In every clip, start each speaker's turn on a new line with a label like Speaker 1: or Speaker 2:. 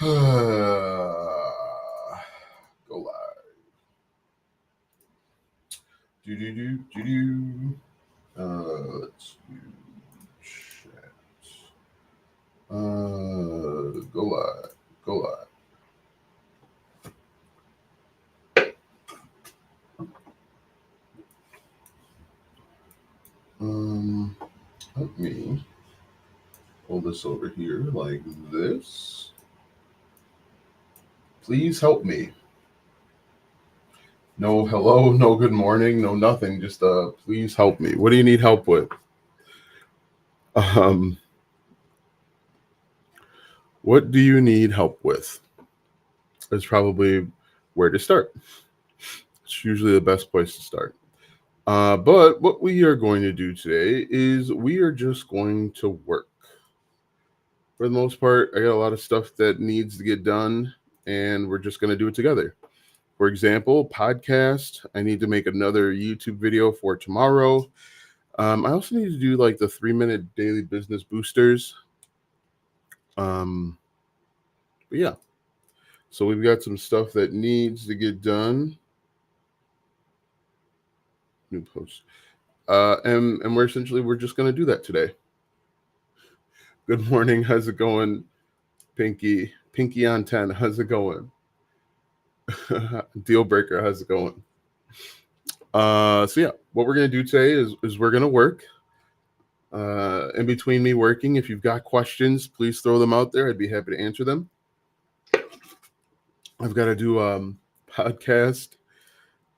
Speaker 1: Go live. Do do do do do. Let's do chat. Go live. Go live. Let me pull this over here like this. Please help me. No hello, no good morning, no nothing. Just please help me. What do you need help with? Um, what do you need help with? Is probably where to start. It's usually the best place to start. But what we are going to do today is we are just going to work. For the most part, I got a lot of stuff that needs to get done, and we're just going to do it together. For example, podcast. I need to make another YouTube video for tomorrow. I also need to do like the 3-minute daily business boosters. But yeah, so we've got some stuff that needs to get done. New post. And we're just going to do that today. Good morning. How's it going, Pinky? Pinky on 10. How's it going? Deal breaker. How's it going? So yeah, what we're gonna do today is we're gonna work. In between me working, if you've got questions, please throw them out there. I'd be happy to answer them. I've got to do podcast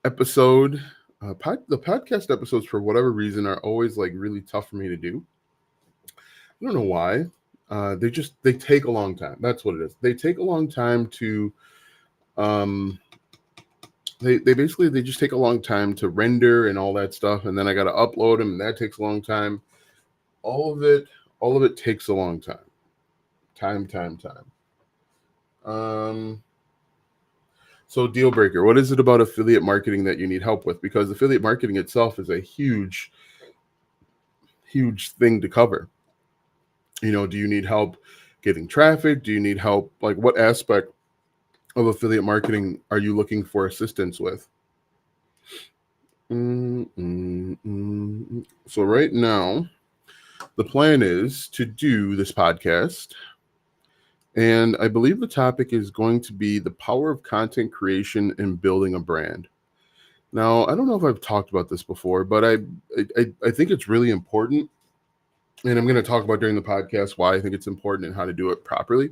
Speaker 1: episode. The podcast episodes, for whatever reason, are always like really tough for me to do. I don't know why. They take a long time. That's what it is. They take a long time to they just take a long time to render and all that stuff, and then I got to upload them, and that takes a long time. All of it takes a long time. So deal breaker, what is it about affiliate marketing that you need help with? Because affiliate marketing itself is a huge thing to cover. You know, do you need help getting traffic? Do you need help? Like, what aspect of affiliate marketing are you looking for assistance with? So right now, the plan is to do this podcast, and I believe the topic is going to be the power of content creation and building a brand. Now, I don't know if I've talked about this before, but I think it's really important, and I'm going to talk about during the podcast why I think it's important and how to do it properly.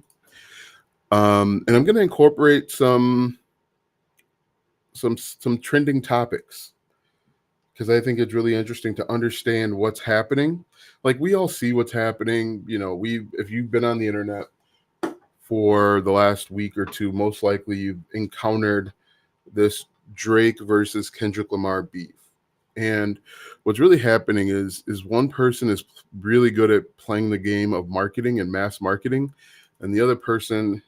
Speaker 1: And I'm going to incorporate some trending topics, because I think it's really interesting to understand what's happening. Like, we all see what's happening. You know, if you've been on the internet for the last week or two, most likely you've encountered this Drake versus Kendrick Lamar beef. And what's really happening is one person is really good at playing the game of marketing and mass marketing, and the other person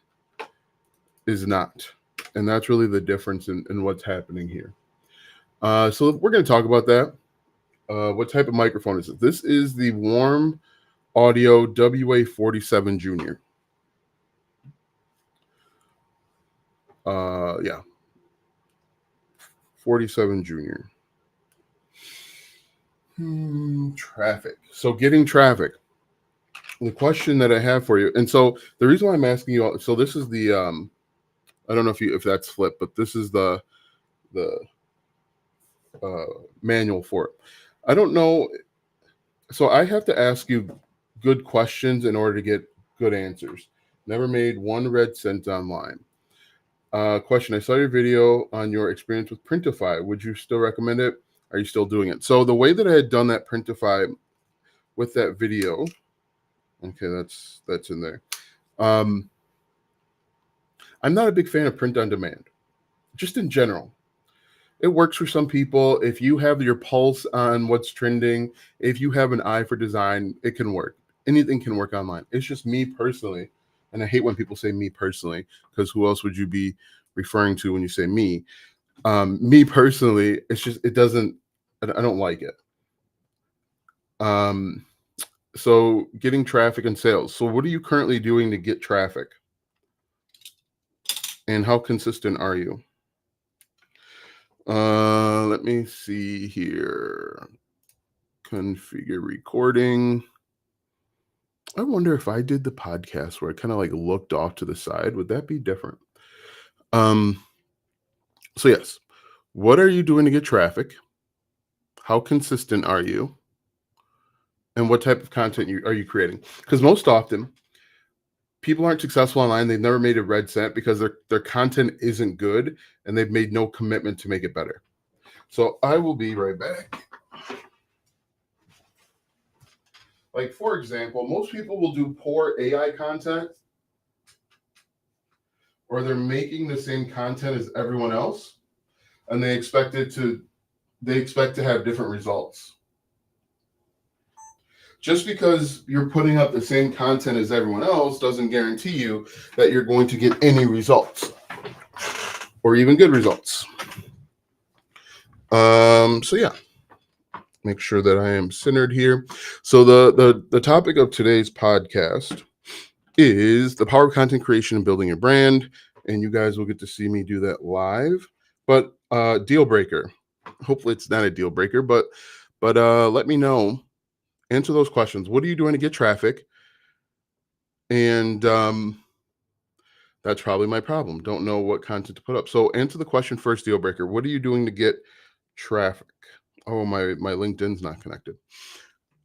Speaker 1: is not. And that's really the difference in what's happening here. So we're going to talk about that. What type of microphone is it? This is the Warm Audio WA47 Junior. Yeah. 47 Junior. Traffic. So getting traffic. The question that I have for you, and so the reason why I'm asking you all, so this is the I don't know if that's flipped, but this is the manual for it. I don't know. So I have to ask you good questions in order to get good answers. Never made one red cent online. Question: I saw your video on your experience with Printify. Would you still recommend it? Are you still doing it? So the way that I had done that Printify with that video, okay, that's in there. I'm not a big fan of print on demand, just in general. It works for some people. If you have your pulse on what's trending, if you have an eye for design, it can work. Anything can work online. It's just me personally, and I hate when people say me personally, because who else would you be referring to when you say me? Me personally, it's just, it doesn't, I don't like it. So getting traffic and sales. So what are you currently doing to get traffic? And how consistent are you? Let me see here. Configure recording. I wonder if I did the podcast where I kind of like looked off to the side, would that be different? So yes, what are you doing to get traffic? How consistent are you? And what type of content are you creating? Because most often people aren't successful online. They've never made a red cent because their content isn't good and they've made no commitment to make it better. So I will be right back. Like, for example, most people will do poor AI content, or they're making the same content as everyone else, and they expect to have different results. Just because you're putting up the same content as everyone else doesn't guarantee you that you're going to get any results or even good results. So yeah, make sure that I am centered here. So the topic of today's podcast is the power of content creation and building your brand, and you guys will get to see me do that live. But deal breaker. Hopefully it's not a deal breaker, but let me know. Answer those questions. What are you doing to get traffic? And that's probably my problem. Don't know what content to put up. So answer the question first, deal breaker. What are you doing to get traffic? Oh, my LinkedIn's not connected.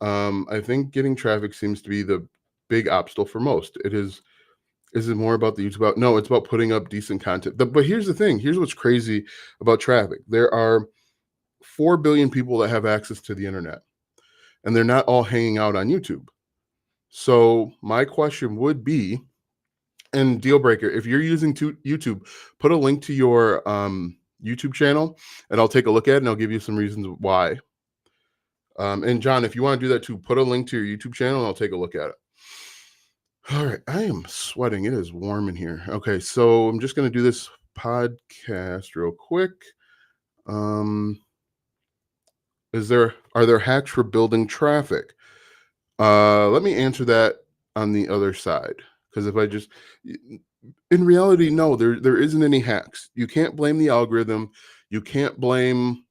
Speaker 1: I think getting traffic seems to be the big obstacle for most. Is it more about the YouTube? No, it's about putting up decent content. But here's the thing. Here's what's crazy about traffic. There are 4 billion people that have access to the internet, and they're not all hanging out on YouTube. So my question would be, and deal breaker, if you're using YouTube, put a link to your YouTube channel, and I'll take a look at it, and I'll give you some reasons why. And John, if you want to do that too, put a link to your YouTube channel, and I'll take a look at it. All right, I am sweating. It is warm in here. Okay, so I'm just going to do this podcast real quick. Are there hacks for building traffic? Let me answer that on the other side, because in reality, no, there isn't any hacks. You can't blame the algorithm. You can't blame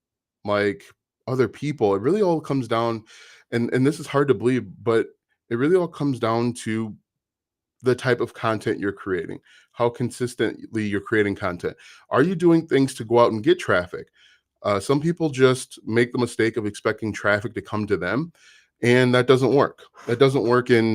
Speaker 1: like other people. It really all comes down, and this is hard to believe, but it really all comes down to the type of content you're creating, how consistently you're creating content. Are you doing things to go out and get traffic? Some people just make the mistake of expecting traffic to come to them, and that doesn't work. That doesn't work in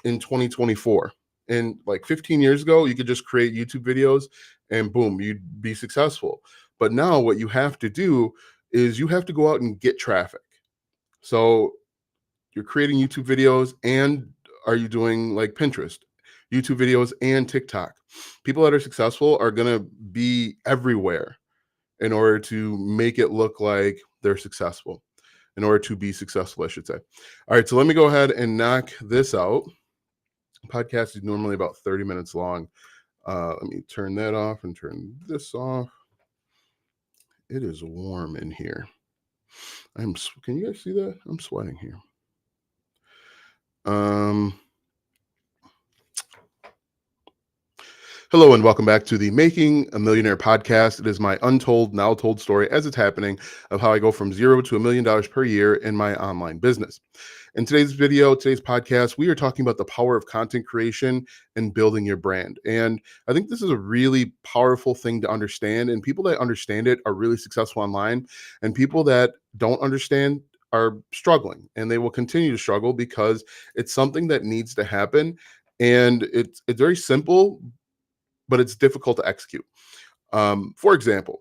Speaker 1: 2024. And like 15 years ago, you could just create YouTube videos and boom, you'd be successful. But now what you have to do is you have to go out and get traffic. So you're creating YouTube videos, and are you doing like Pinterest, YouTube videos, and TikTok? People that are successful are going to be everywhere in order to make it look like they're successful, in order to be successful, I should say. All right, so let me go ahead and knock this out. Podcast is normally about 30 minutes long. Let me turn that off and turn this off. It is warm in here. Can you guys see that? I'm sweating here. Hello and welcome back to the Making a Millionaire podcast. It is my untold, now told story as it's happening of how I go from $0 to $1 million per year in my online business. In today's podcast, we are talking about the power of content creation and building your brand. And I think this is a really powerful thing to understand. And people that understand it are really successful online. And people that don't understand are struggling, and they will continue to struggle because it's something that needs to happen. And it's very simple, but it's difficult to execute. For example,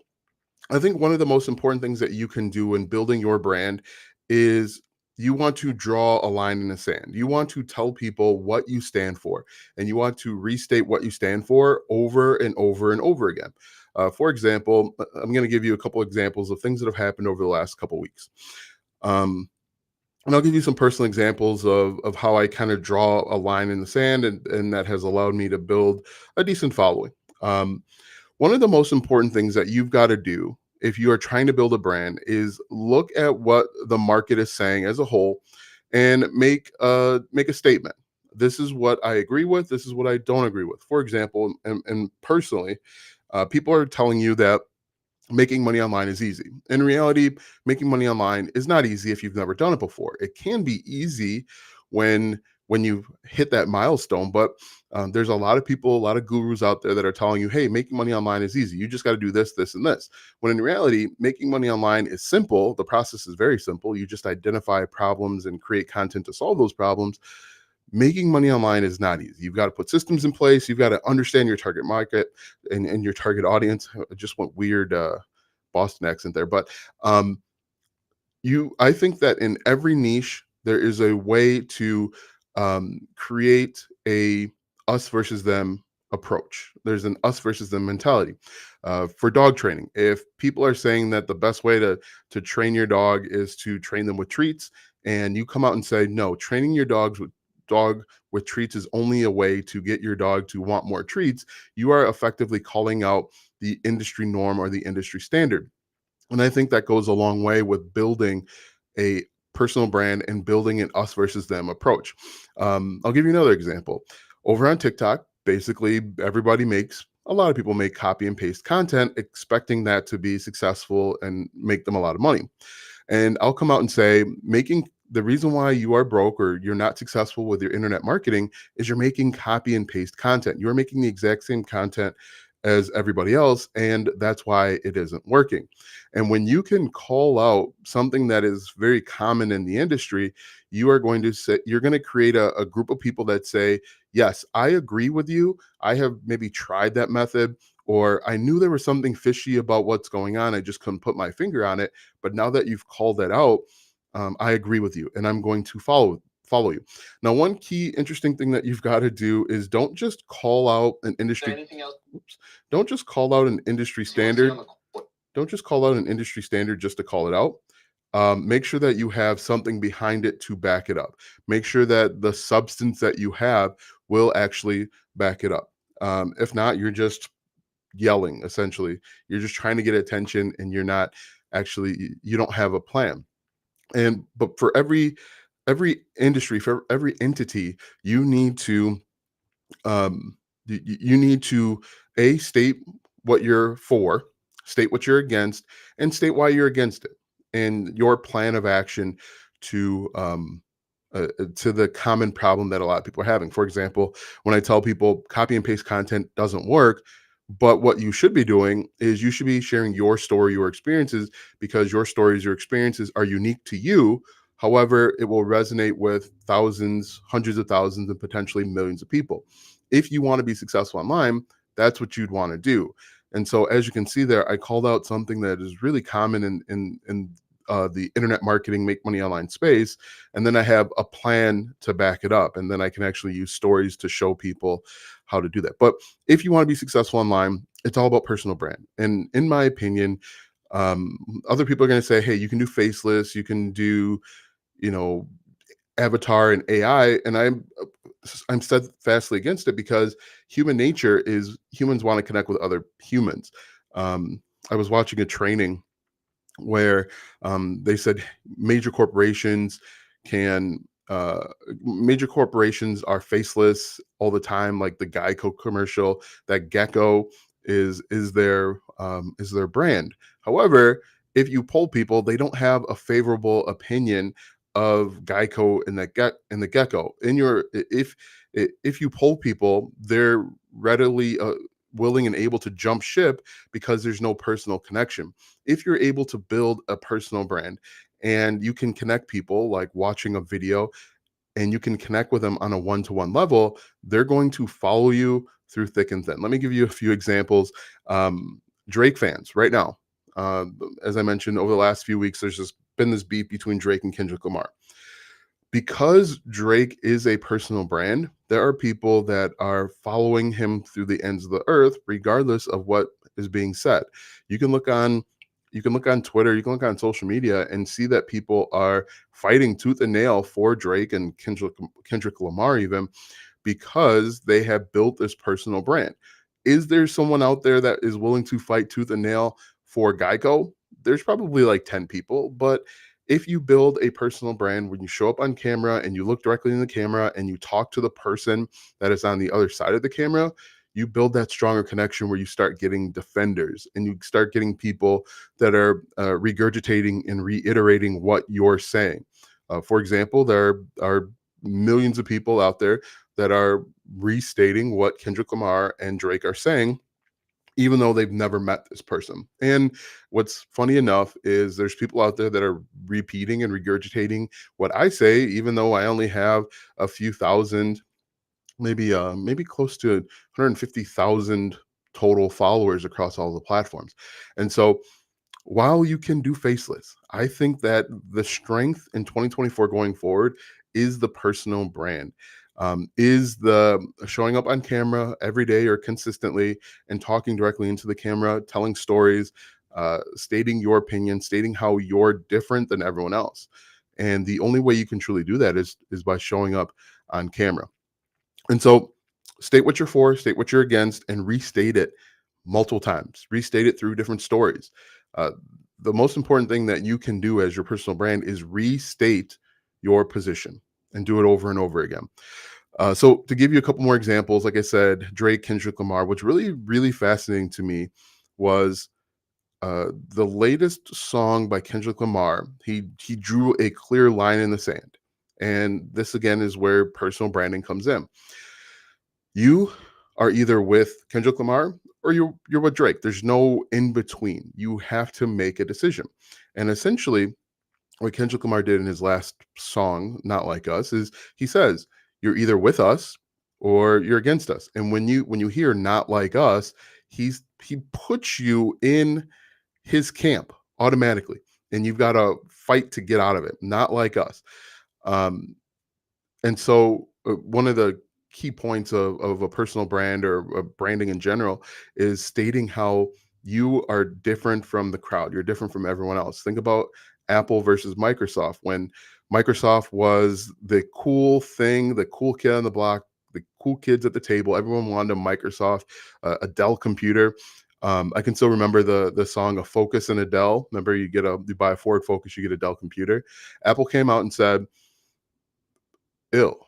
Speaker 1: I think one of the most important things that you can do in building your brand is you want to draw a line in the sand. You want to tell people what you stand for, and you want to restate what you stand for over and over and over again. For example, I'm going to give you a couple examples of things that have happened over the last couple weeks. And I'll give you some personal examples of how I kind of draw a line in the sand, and that has allowed me to build a decent following. One of the most important things that you've got to do if you are trying to build a brand is look at what the market is saying as a whole and make a statement. this is what I agree with, this is what I don't agree with. For example, and personally, people are telling you that making money online is easy. In reality, making money online is not easy if you've never done it before. It can be easy when you hit that milestone, but there's a lot of people, a lot of gurus out there that are telling you, hey, making money online is easy. You just got to do this, this, and this. When in reality, making money online is simple. The process is very simple. You just identify problems and create content to solve those problems. Making money online is not easy. You've got to put systems in place. You've got to understand your target market and your target audience. I just went weird Boston accent there, but um, I think that in every niche there is a way to create a us versus them approach. There's an us versus them mentality. For dog training, if people are saying that the best way to train your dog is to train them with treats, and you come out and say no, training your dog with treats is only a way to get your dog to want more treats, you are effectively calling out the industry norm or the industry standard. And I think that goes a long way with building a personal brand and building an us versus them approach. I'll give you another example. Over on TikTok, basically a lot of people make copy and paste content expecting that to be successful and make them a lot of money. And I'll come out and say, the reason why you are broke or you're not successful with your internet marketing is you're making copy and paste content. You're making the exact same content as everybody else, and that's why it isn't working. And when you can call out something that is very common in the industry, you're going to create a group of people that say, yes, I agree with you. I have maybe tried that method, or I knew there was something fishy about what's going on. I just couldn't put my finger on it. But now that you've called that out, I agree with you, and I'm going to follow you. Now, one key interesting thing that you've got to do is don't just call out an industry. Anything else? Oops, don't just call out an industry standard. Don't just call out an industry standard just to call it out. Make sure that you have something behind it to back it up. Make sure that the substance that you have will actually back it up. If not, you're just yelling, essentially. You're just trying to get attention, and you don't have a plan. But for every industry, for every entity, you need to you need to state what you're for, state what you're against, and state why you're against it, and your plan of action to the common problem that a lot of people are having. For example, when I tell people copy and paste content doesn't work, but what you should be doing is you should be sharing your story, your experiences, because your stories, your experiences are unique to you. However, it will resonate with thousands, hundreds of thousands, and potentially millions of people. If you want to be successful online, that's what you'd want to do. And so, as you can see there, I called out something that is really common in the internet marketing, make money online space. And then I have a plan to back it up. And then I can actually use stories to show people how to do that. But if you want to be successful online, it's all about personal brand. And in my opinion, other people are going to say, hey, you can do faceless, you can do, you know, avatar and AI. And I'm steadfastly against it, because human nature is humans want to connect with other humans. I was watching a training where they said major corporations can major corporations are faceless all the time, like the Geico commercial. That gecko is their brand. However, if you poll people, they don't have a favorable opinion of Geico and the gecko. If you poll people, they're readily willing and able to jump ship because there's no personal connection. If you're able to build a personal brand and you can connect people, like watching a video, and you can connect with them on a one-to-one level, they're going to follow you through thick and thin. Let me give you a few examples. Drake fans right now, as I mentioned, over the last few weeks, there's just been this beef between Drake and Kendrick Lamar. Because Drake is a personal brand, there are people that are following him through the ends of the earth, regardless of what is being said. You can look on Twitter, you can look on social media and see that people are fighting tooth and nail for Drake and Kendrick Lamar, even because they have built this personal brand. Is there someone out there that is willing to fight tooth and nail for Geico? There's probably like 10 people, but if you build a personal brand when you show up on camera and you look directly in the camera and you talk to the person that is on the other side of the camera, you build that stronger connection where you start getting defenders and you start getting people that are regurgitating and reiterating what you're saying. For example, there are millions of people out there that are restating what Kendrick Lamar and Drake are saying, even though they've never met this person. And what's funny enough is there's people out there that are repeating and regurgitating what I say, even though I only have a few thousand, maybe close to 150,000 total followers across all the platforms. And so while you can do faceless, I think that the strength in 2024 going forward is the personal brand, is the showing up on camera every day or consistently and talking directly into the camera, telling stories, stating your opinion, stating how you're different than everyone else. And the only way you can truly do that is by showing up on camera. And so state what you're for, state what you're against, and restate it multiple times. Restate it through different stories. Uh, the most important thing that you can do as your personal brand is restate your position and do it over and over again. So to give you a couple more examples, like I said, Drake, Kendrick Lamar, what's really fascinating to me was the latest song by Kendrick Lamar. He drew a clear line in the sand. And this again is where personal branding comes in. You are either with Kendrick Lamar or you're with Drake. There's no in between. You have to make a decision. And essentially, what Kendrick Lamar did in his last song, Not Like Us, is he says, you're either with us or you're against us. And when you hear Not Like Us, he puts you in his camp automatically. And you've got to fight to get out of it. Not like us. Um, and so one of the key points of a personal brand or branding in general is stating how you are different from the crowd. You're different from everyone else. Think about Apple versus Microsoft. When Microsoft was the cool thing, the cool kid on the block, the cool kids at the table, everyone wanted a Microsoft, a Dell computer. I can still remember the song "A Focus" and a Dell. Remember, you buy a Ford Focus, you get a Dell computer. Apple came out and said, "Ill.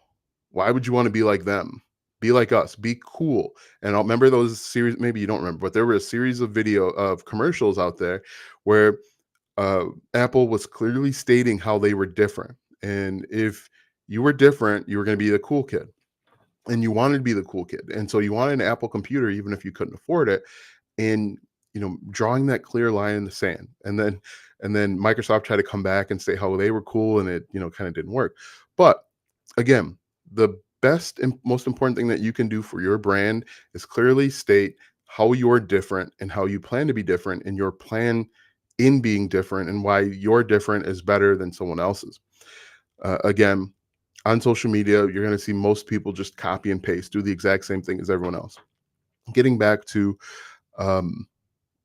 Speaker 1: Why would you want to be like them? Be like us. Be cool." And I'll remember those series. Maybe you don't remember, but there were a series of commercials out there where Apple was clearly stating how they were different. And if you were different, you were going to be the cool kid, and you wanted to be the cool kid. And so you wanted an Apple computer, even if you couldn't afford it. And drawing that clear line in the sand, and then Microsoft tried to come back and say how they were cool, and it kind of didn't work. But again, the best and most important thing that you can do for your brand is clearly state how you're different and how you plan to be different, and your plan in being different, and why your different is better than someone else's. Again, on social media, you're going to see most people just copy and paste, do the exact same thing as everyone else. Getting back to um,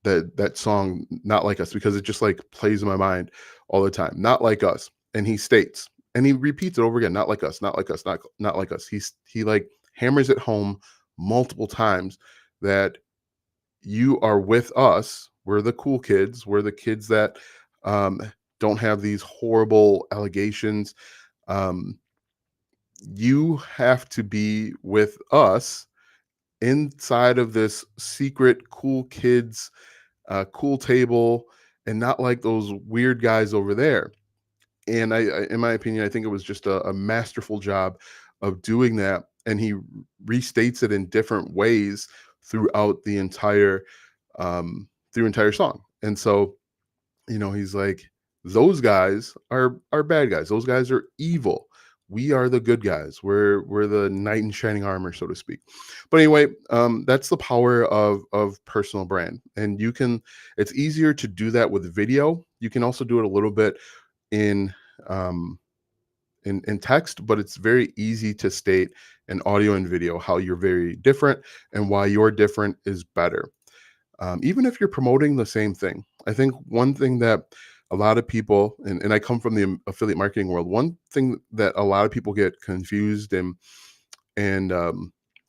Speaker 1: that song "Not Like Us," because it just like plays in my mind all the time. Not like us. And he states, and he repeats it over again, not like us, not like us, not like us. He like hammers it home multiple times that you are with us. We're the cool kids. We're the kids that um, don't have these horrible allegations. Um, you have to be with us inside of this secret cool kids cool table, and not like those weird guys over there. And in my opinion, I think it was just a masterful job of doing that. And he restates it in different ways throughout the entire song. And so, he's like, those guys are bad guys. Those guys are evil. We are the good guys. We're the knight in shining armor, so to speak. But anyway, that's the power of personal brand. And it's easier to do that with video. You can also do it a little bit in um, in text, but it's very easy to state in audio and video how you're very different and why your different is better. Even if you're promoting the same thing. I think one thing that a lot of people, and I come from the affiliate marketing world, one thing that a lot of people get confused and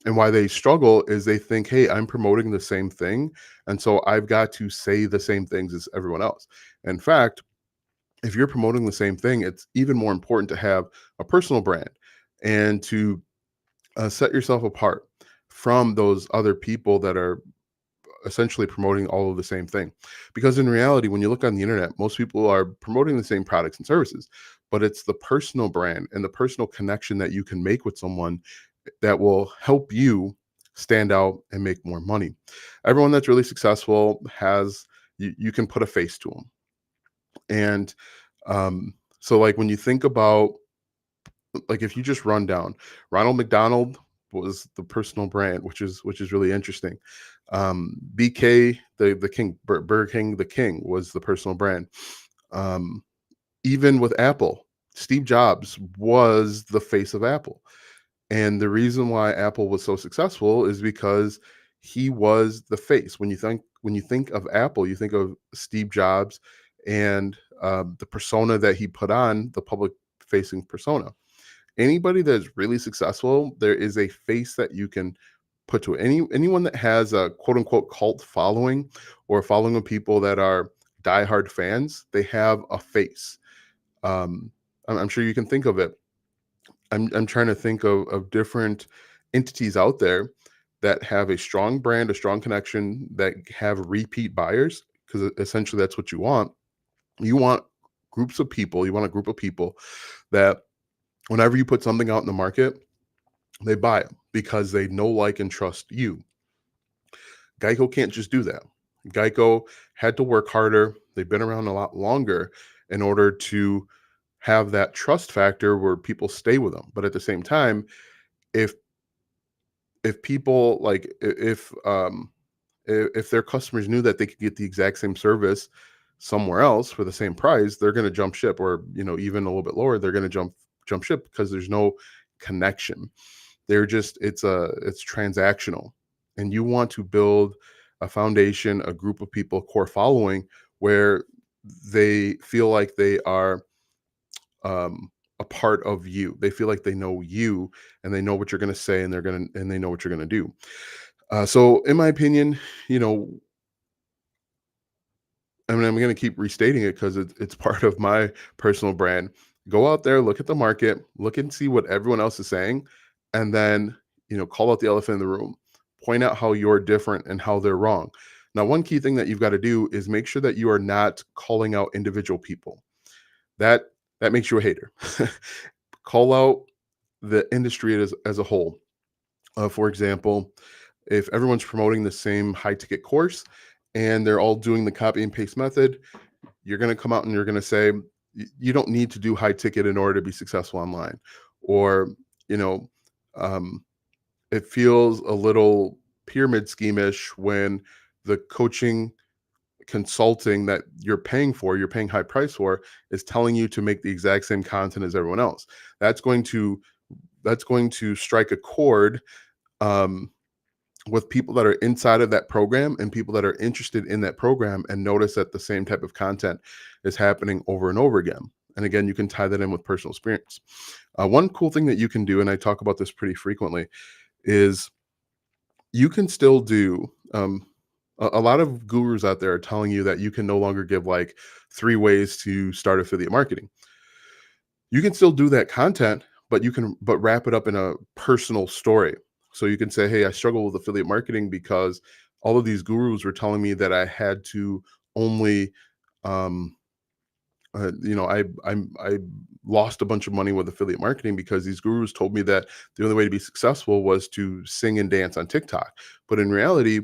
Speaker 1: why they struggle is they think, hey, I'm promoting the same thing, and so I've got to say the same things as everyone else. In fact, if you're promoting the same thing, it's even more important to have a personal brand and to set yourself apart from those other people that are essentially promoting all of the same thing. Because in reality, when you look on the internet, most people are promoting the same products and services, but it's the personal brand and the personal connection that you can make with someone that will help you stand out and make more money. Everyone that's really successful has, you can put a face to them. And so like when you think about, like if you just run down, Ronald McDonald was the personal brand, which is really interesting. BK, the king, Burger King, the king was the personal brand. Um, Even with Apple, Steve Jobs was the face of Apple. And the reason why Apple was so successful is because he was the face. When you think of Apple, you think of Steve Jobs and the persona that he put on, the public facing persona. Anybody that's really successful, there is a face that you can put to it. Anyone that has a quote unquote cult following or a following of people that are diehard fans, they have a face. I'm sure you can think of it. I'm trying to think of different entities out there that have a strong brand, a strong connection, that have repeat buyers, because essentially that's what you want. You want groups of people, you want a group of people that whenever you put something out in the market, they buy it because they know, like, and trust you. Geico can't just do that. Geico had to work harder. They've been around a lot longer in order to have that trust factor where people stay with them. But at the same time, if people like if their customers knew that they could get the exact same service somewhere else for the same price, they're going to jump ship, or even a little bit lower, they're going to jump ship because there's no connection. They're just it's transactional, and you want to build a foundation, a group of people, core following, where they feel like they are a part of you. They feel like they know you, and they know what you're going to say, and they know what you're going to do. So in my opinion, you know, I mean, I'm going to keep restating it because it's part of my personal brand. Go out there, look at the market, look and see what everyone else is saying, and then, call out the elephant in the room. Point out how you're different and how they're wrong. Now, one key thing that you've got to do is make sure that you are not calling out individual people. That that makes you a hater. Call out the industry as a whole. For example, if everyone's promoting the same high ticket course and they're all doing the copy and paste method, you're going to come out and you're going to say, you don't need to do high ticket in order to be successful online. Or, you know, um, it feels a little pyramid scheme-ish when the coaching consulting that you're paying high price for, is telling you to make the exact same content as everyone else. That's going to strike a chord um, with people that are inside of that program and people that are interested in that program, and notice that the same type of content is happening over and over again. And again, you can tie that in with personal experience. One cool thing that you can do, and I talk about this pretty frequently, is you can still do a lot of gurus out there are telling you that you can no longer give like 3 ways to start affiliate marketing. You can still do that content, but wrap it up in a personal story. So you can say, hey, I struggle with affiliate marketing because all of these gurus were telling me that I had to only um I lost a bunch of money with affiliate marketing because these gurus told me that the only way to be successful was to sing and dance on TikTok. But in reality,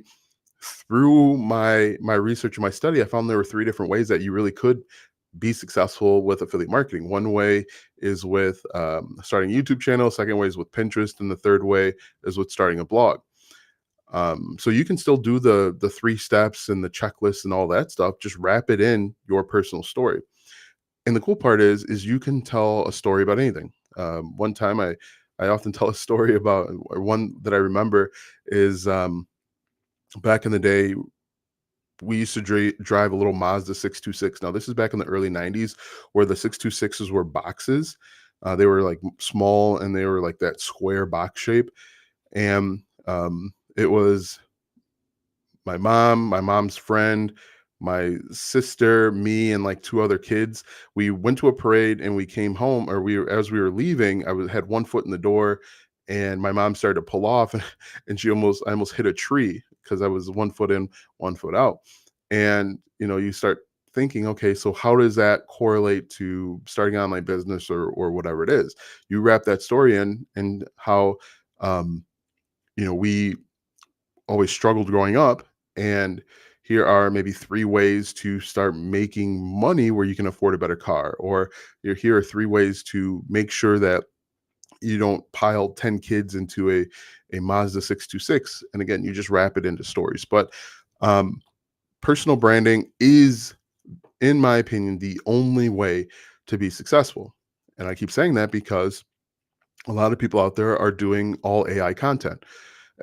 Speaker 1: through my research and my study, I found there were 3 different ways that you really could be successful with affiliate marketing. One way is with starting a YouTube channel. Second way is with Pinterest, and the third way is with starting a blog. So you can still do the 3 steps and the checklist and all that stuff. Just wrap it in your personal story. And the cool part is you can tell a story about anything. One time I often tell a story about, or one that I remember is back in the day, we used to drive a little Mazda 626. Now, this is back in the early 90s, where the 626s were boxes. They were like small, and they were like that square box shape. And it was my mom's friend, my sister, me, and like two other kids. We went to a parade and we came home, or as we were leaving, had one foot in the door, and my mom started to pull off, and I almost hit a tree because I was one foot in, one foot out. And you start thinking, okay, so how does that correlate to starting an online business or whatever it is? You wrap that story in, and how um, we always struggled growing up, and here are maybe three ways to start making money where you can afford a better car, or here are three ways to make sure that you don't pile 10 kids into a Mazda 626. And again, you just wrap it into stories. But um, personal branding is, in my opinion, the only way to be successful. And I keep saying that because a lot of people out there are doing all AI content.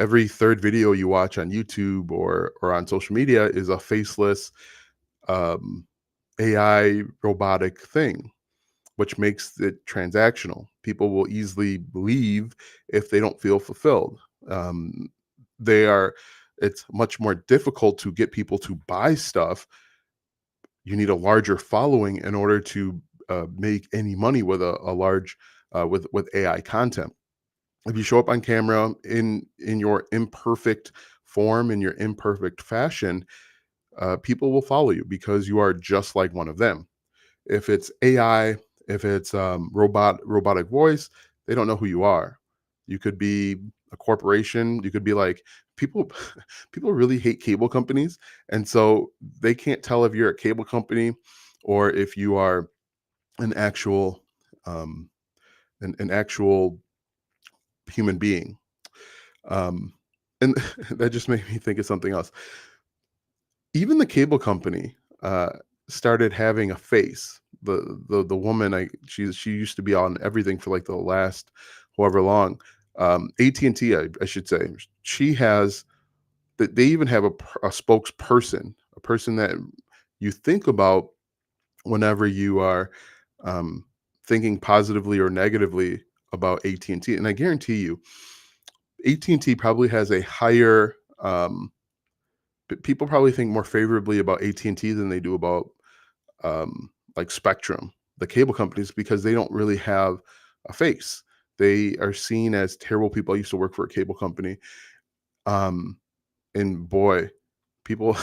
Speaker 1: Every third video you watch on YouTube or on social media is a faceless um, AI robotic thing, which makes it transactional. People will easily leave if they don't feel fulfilled. Um, they are. It's much more difficult to get people to buy stuff. You need a larger following in order to make any money with a large with AI content. If you show up on camera in your imperfect form, in your imperfect fashion, people will follow you because you are just like one of them. If it's AI, if it's robotic voice, they don't know who you are. You could be a corporation. You could be like people. People really hate cable companies, and so they can't tell if you're a cable company or if you are an actual um, an actual human being. Um, and that just made me think of something else. Even the cable company started having a face. The woman, she used to be on everything for like the last however long. AT&T, I should say, she has that. They even have a spokesperson, a person that you think about whenever you are um, thinking positively or negatively about AT&T. And T. And I guarantee you, AT&T probably has a higher people probably think more favorably about AT&T than they do about like Spectrum, the cable companies, because they don't really have a face. They are seen as terrible people. I used to work for a cable company, um, and boy, people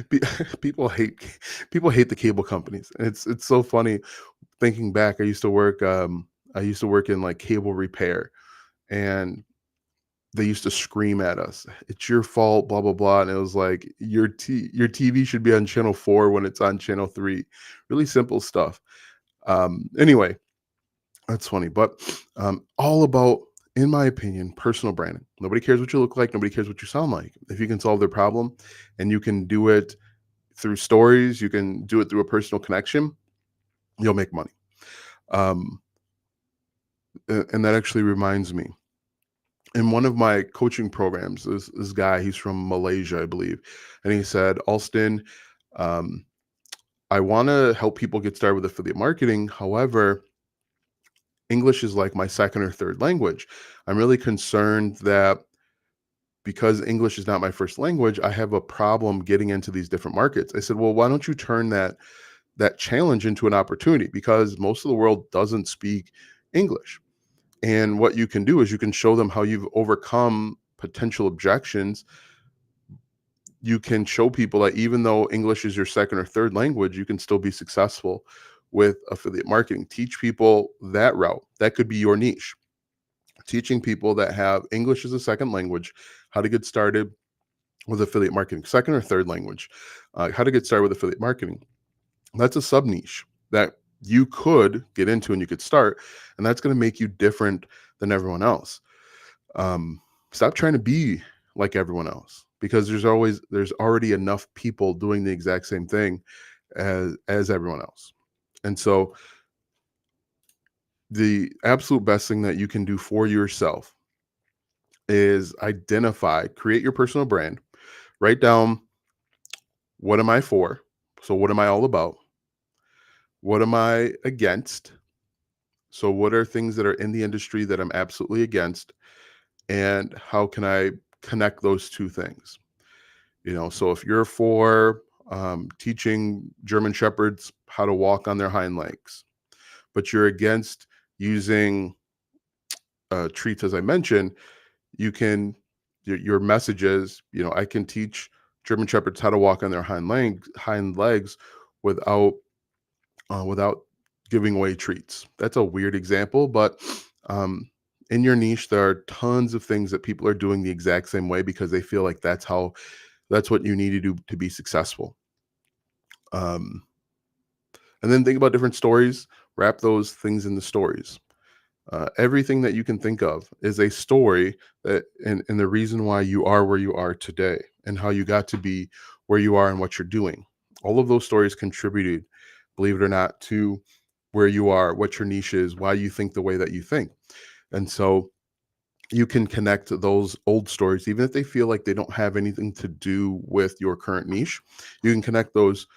Speaker 1: pe- people hate people hate the cable companies. And it's so funny thinking back. I used to work in like cable repair, and they used to scream at us, "It's your fault, blah blah blah," and it was like your TV should be on channel 4 when it's on channel 3. Really simple stuff. Anyway, that's funny, but all about, in my opinion, personal branding. Nobody cares what you look like. Nobody cares what you sound like. If you can solve their problem, and you can do it through stories, you can do it through a personal connection, you'll make money. Um, and that actually reminds me, in one of my coaching programs, this guy, he's from Malaysia, I believe, and he said, "Alston, um, I want to help people get started with affiliate marketing. However, English is like my second or third language. I'm really concerned that because English is not my first language, I have a problem getting into these different markets." I said, "Well, why don't you turn that challenge into an opportunity? Because most of the world doesn't speak English." And what you can do is you can show them how you've overcome potential objections. You can show people that even though English is your second or third language, you can still be successful with affiliate marketing. Teach people that route. That could be your niche. Teaching people that have English as a second language how to get started with affiliate marketing, second or third language, how to get started with affiliate marketing. That's a sub niche that you could get into and you could start, and that's going to make you different than everyone else. um, Stop trying to be like everyone else, because there's already enough people doing the exact same thing as everyone else. And so the absolute best thing that you can do for yourself is create your personal brand, write down, what am I for? So what am I all about? What am I against? So what are things that are in the industry that I'm absolutely against, and how can I connect those two things? So if you're for teaching German Shepherds how to walk on their hind legs, but you're against using treats, as I mentioned, you can your message is, I can teach German Shepherds how to walk on their hind legs without without giving away treats. That's a weird example, but um, in your niche, there are tons of things that people are doing the exact same way because they feel like that's what you need to do to be successful. Um, and then think about different stories, wrap those things in the stories. Everything that you can think of is a story and the reason why you are where you are today and how you got to be where you are and what you're doing. All of those stories contributed, believe it or not, to where you are, what your niche is, why you think the way that you think. And so you can connect those old stories, even if they feel like they don't have anything to do with your current niche. You can connect those.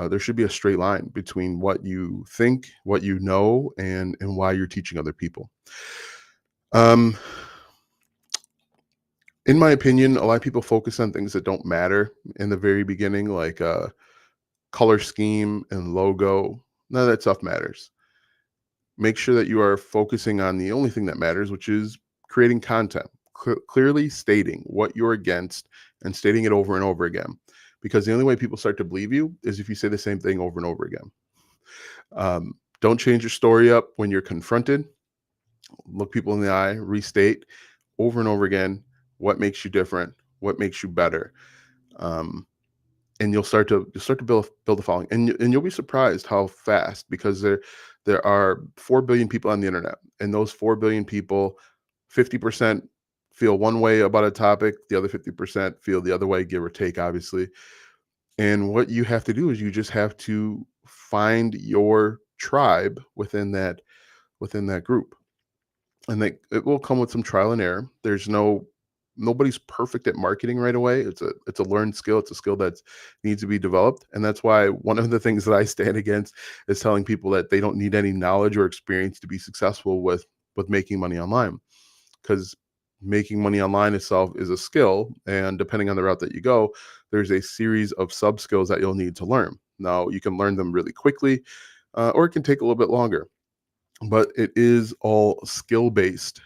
Speaker 1: There should be a straight line between what you think, what you know, and why you're teaching other people. Um, in my opinion, a lot of people focus on things that don't matter in the very beginning, like color scheme and logo. None of that stuff matters. Make sure that you are focusing on the only thing that matters, which is creating content, clearly stating what you're against and stating it over and over again. Because the only way people start to believe you is if you say the same thing over and over again. Don't change your story up when you're confronted. Look people in the eye, restate over and over again what makes you different, what makes you better. And you'll start to build a following, and you'll be surprised how fast, because there are 4 billion people on the internet, and those 4 billion people, 50% feel one way about a topic, the other 50% feel the other way, give or take, obviously. And what you have to do is you just have to find your tribe within that group, and it will come with some trial and error. Nobody's perfect at marketing right away. It's a learned skill. It's a skill that needs to be developed. And that's why one of the things that I stand against is telling people that they don't need any knowledge or experience to be successful with making money online. Because making money online itself is a skill. And depending on the route that you go, there's a series of sub skills that you'll need to learn. Now, you can learn them really quickly, or it can take a little bit longer, but it is all skill based,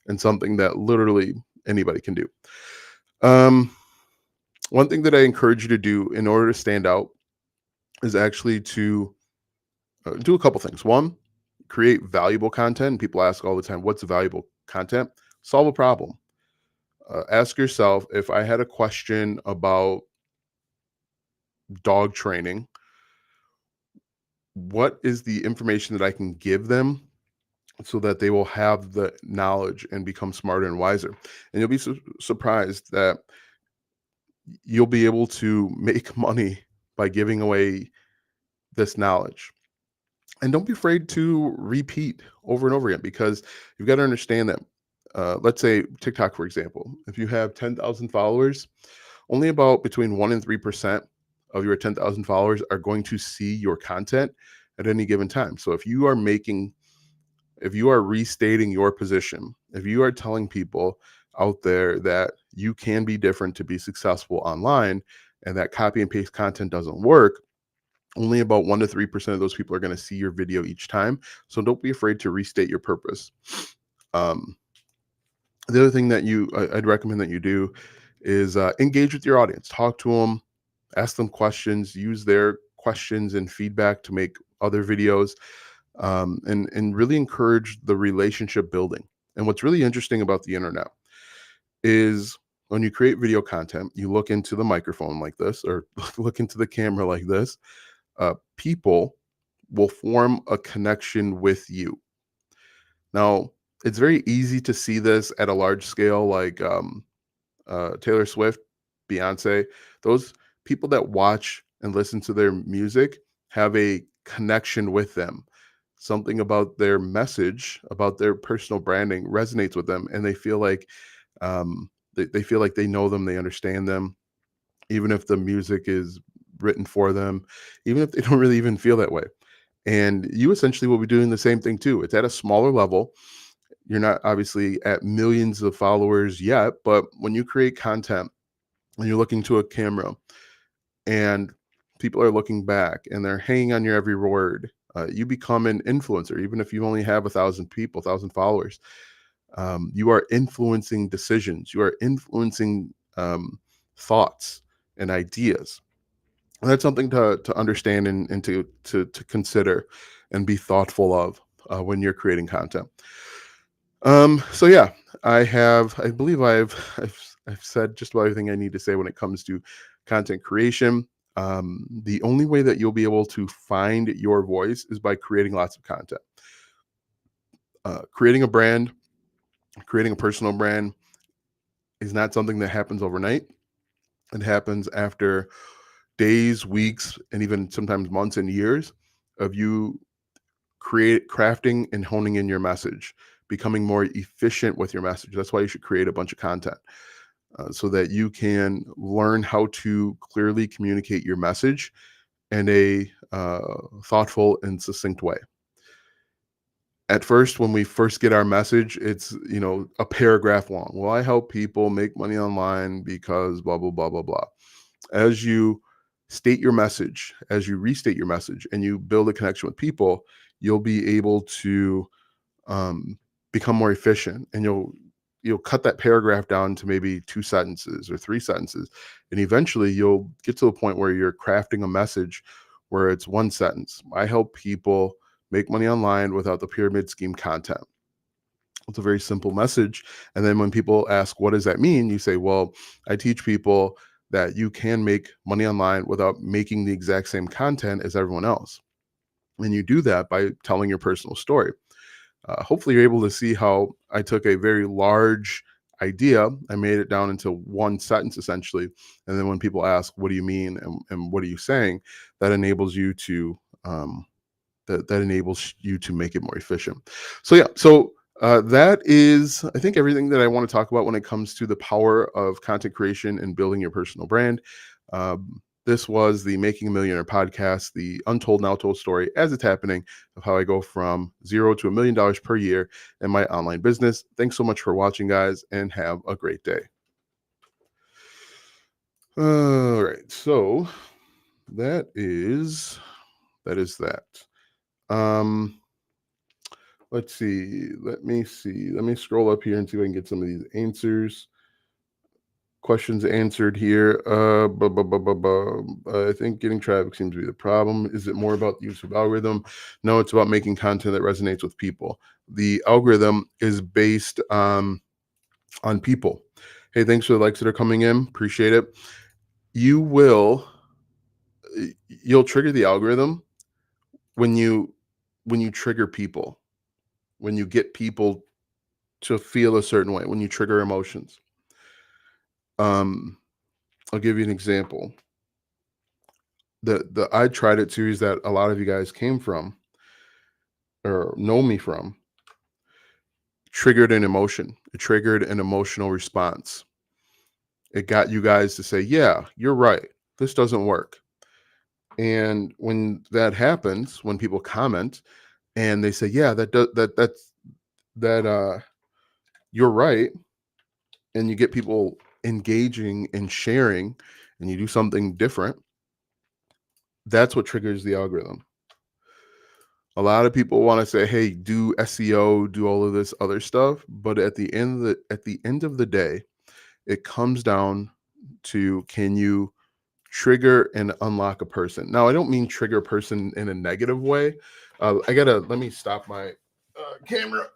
Speaker 1: and something that literally anybody can do. Um, One thing that I encourage you to do in order to stand out is actually to do a couple things. One, create valuable content. People ask all the time, what's valuable content? Solve a problem. Ask yourself, if I had a question about dog training, what is the information that I can give them so that they will have the knowledge and become smarter and wiser? And you'll be surprised that you'll be able to make money by giving away this knowledge. And don't be afraid to repeat over and over again, because you've got to understand that, let's say TikTok, for example, if you have 10,000 followers, only about between 1 and 3% of your 10,000 followers are going to see your content at any given time. So if you are restating your position, if you are telling people out there that you can be different to be successful online, and that copy and paste content doesn't work, only about 1 to 3% of those people are going to see your video each time. So don't be afraid to restate your purpose. Um, the other thing that I'd recommend that you do is engage with your audience, talk to them, ask them questions, use their questions and feedback to make other videos, and really encourage the relationship building. And what's really interesting about the internet is when you create video content, you look into the microphone like this, or look into the camera like this, people will form a connection with you. Now, it's very easy to see this at a large scale, like Taylor Swift, Beyonce. Those people that watch and listen to their music have a connection with them. Something about their message, about their personal branding resonates with them, and they feel like they feel like they know them, they understand them, even if the music is written for them, even if they don't really even feel that way. And you essentially will be doing the same thing too. It's at a smaller level. You're not obviously at millions of followers yet, but when you create content and you're looking to a camera and people are looking back and they're hanging on your every word, you become an influencer. Even if you only have 1,000 people, 1,000 followers, you are influencing decisions. You are influencing thoughts and ideas. And that's something to understand and to consider and be thoughtful of when you're creating content. So yeah, I believe I've said just about everything I need to say when it comes to content creation. The only way that you'll be able to find your voice is by creating lots of content. Creating a brand, creating a personal brand is not something that happens overnight. It happens after days, weeks, and even sometimes months and years of you crafting and honing in your message, becoming more efficient with your message. That's why you should create a bunch of content so that you can learn how to clearly communicate your message in a thoughtful and succinct way. At first, when we first get our message, it's, a paragraph long. Well, I help people make money online because blah, blah, blah, blah, blah. As you state your message, as you restate your message, and you build a connection with people, you'll be able to become more efficient, and you'll cut that paragraph down to maybe 2 sentences or 3 sentences, and eventually you'll get to the point where you're crafting a message where it's 1 sentence. I help people make money online without the pyramid scheme content. It's a very simple message. And then when people ask, what does that mean? You say, well, I teach people that you can make money online without making the exact same content as everyone else. And you do that by telling your personal story. Hopefully you're able to see how I took a very large idea, I made it down into 1 sentence essentially. And then when people ask, what do you mean? And what are you saying? That enables you to, that enables you to make it more efficient. So yeah, that is, I think, everything that I want to talk about when it comes to the power of content creation and building your personal brand. This was the Making a Millionaire podcast, the untold now told story as it's happening of how I go from 0 to $1 million per year in my online business. Thanks so much for watching, guys, and have a great day. All right, so that is that. Let's see. Let me scroll up here and see if I can get some of these answers. Questions answered here. I think getting traffic seems to be the problem. Is it more about the use of algorithm? No, it's about making content that resonates with people. The algorithm is based on people. Hey, thanks for the likes that are coming in. Appreciate it. You'll trigger the algorithm when you trigger people, when you get people to feel a certain way, when you trigger emotions. I'll give you an example. The I Tried It series that a lot of you guys came from or know me from triggered an emotion. It triggered an emotional response. It got you guys to say, yeah, you're right. This doesn't work. And when that happens, when people comment and they say, yeah, you're right. And you get people engaging and sharing and you do something different, that's what triggers the algorithm. A lot of people want to say, hey, do SEO, do all of this other stuff, but at the end of the day, it comes down to, can you trigger and unlock a person? Now, I don't mean trigger a person in a negative way. Let me stop my camera.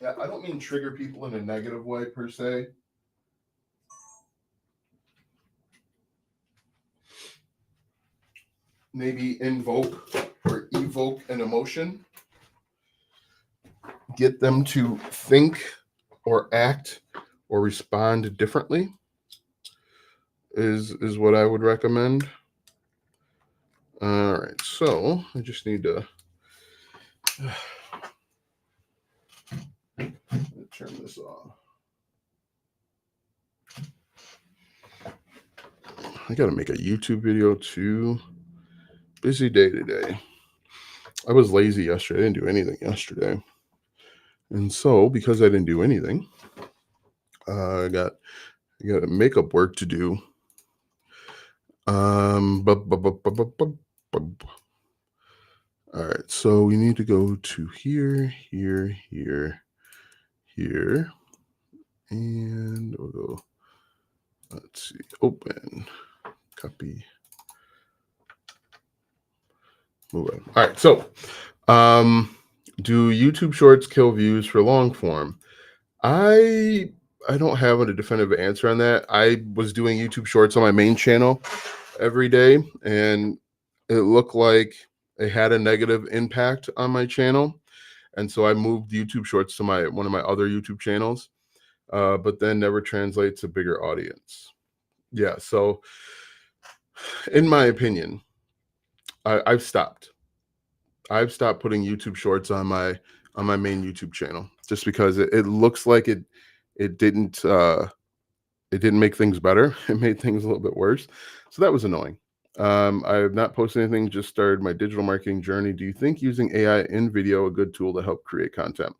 Speaker 1: Yeah, I don't mean trigger people in a negative way per se. Maybe invoke or evoke an emotion, get them to think or act or respond differently is what I would recommend. All right, so I just need to turn this off. I got to make a YouTube video too. Busy day today. I was lazy yesterday. I didn't do anything yesterday. And so, because I didn't do anything, I got You got makeup work to do. All right, so we need to go to here, here, here, here, and we'll go, let's see, open, copy, move on. All right, so do YouTube Shorts kill views for long form? I don't have a definitive answer on that. I was doing YouTube Shorts on my main channel every day, and it looked like it had a negative impact on my channel, and so I moved YouTube Shorts to one of my other YouTube channels, but then never translates to bigger audience. Yeah, so in my opinion, I've stopped. I've stopped putting YouTube Shorts on my main YouTube channel just because it looks like it didn't it didn't make things better. It made things a little bit worse. So that was annoying. I have not posted anything, just started my digital marketing journey. Do you think using AI in video a good tool to help create content?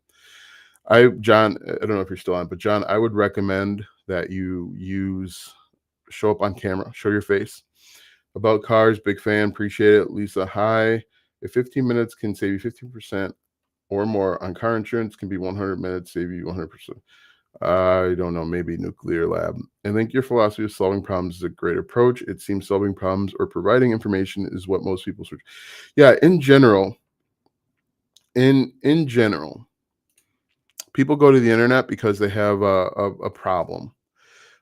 Speaker 1: John, I don't know if you're still on, but John, I would recommend that you show up on camera, show your face. About cars, big fan, appreciate it. Lisa, hi. If 15 minutes can save you 15% or more on car insurance, can be 100 minutes, save you 100%. I don't know, maybe nuclear lab. I think your philosophy of solving problems is a great approach. It seems solving problems or providing information is what most people search. Yeah, in general, in general, people go to the internet because they have a problem.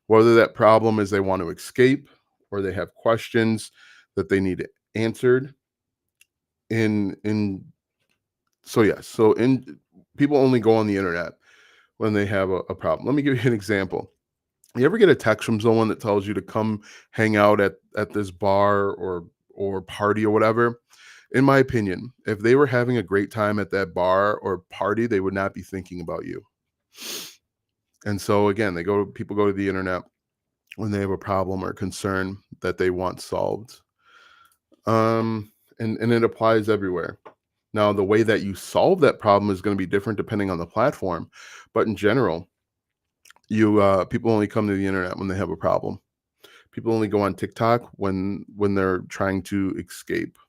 Speaker 1: Whether that problem is they want to escape or they have questions that they need answered. In so yes, so in people only go on the internet when they have a problem. Let me give you an example. You ever get a text from someone that tells you to come hang out at this bar or party or whatever? In my opinion, if they were having a great time at that bar or party, they would not be thinking about you. And so again, people go to the internet when they have a problem or concern that they want solved. And it applies everywhere. Now, the way that you solve that problem is going to be different depending on the platform, but in general, people only come to the internet when they have a problem. People only go on TikTok when they're trying to escape,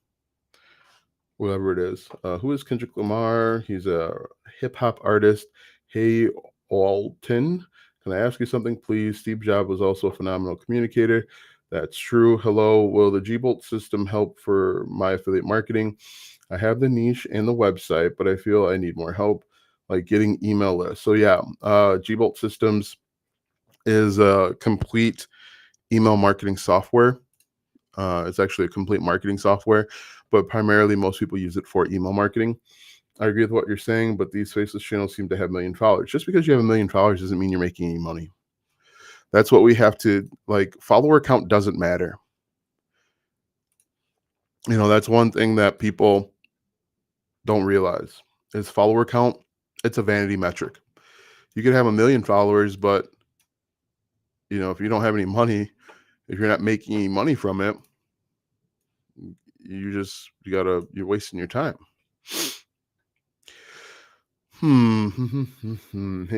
Speaker 1: whatever it is. Who is Kendrick Lamar? He's a hip hop artist. Hey, Alton, can I ask you something, please? Steve Jobs was also a phenomenal communicator. That's true. Hello. Will the Gbolt system help for my affiliate marketing? I have the niche and the website, but I feel I need more help, like getting email lists. So yeah, Gbolt Systems is a complete email marketing software. It's actually a complete marketing software, but primarily most people use it for email marketing. I agree with what you're saying, but these faceless channels seem to have 1,000,000 followers. Just because you have 1,000,000 followers doesn't mean you're making any money. That's what we have to like. Follower count doesn't matter. That's one thing that people don't realize is follower count. It's a vanity metric. You can have 1,000,000 followers, but if you don't have any money, if you're not making any money from it, you're wasting your time. Hey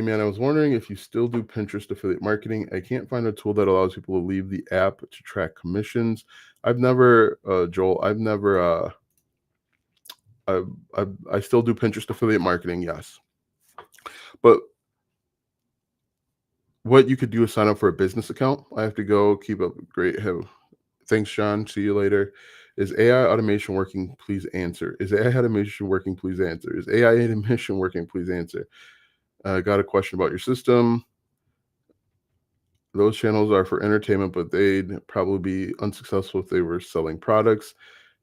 Speaker 1: man, I was wondering if you still do Pinterest affiliate marketing. I can't find a tool that allows people to leave the app to track commissions. I've never, Joel, I still do Pinterest affiliate marketing, yes. But what you could do is sign up for a business account. I have to go keep up great. Thanks, Sean. See you later. Is AI automation working? Please answer. Is AI automation working? Please answer. Is AI automation working? Please answer. I got a question about your system. Those channels are for entertainment, but they'd probably be unsuccessful if they were selling products.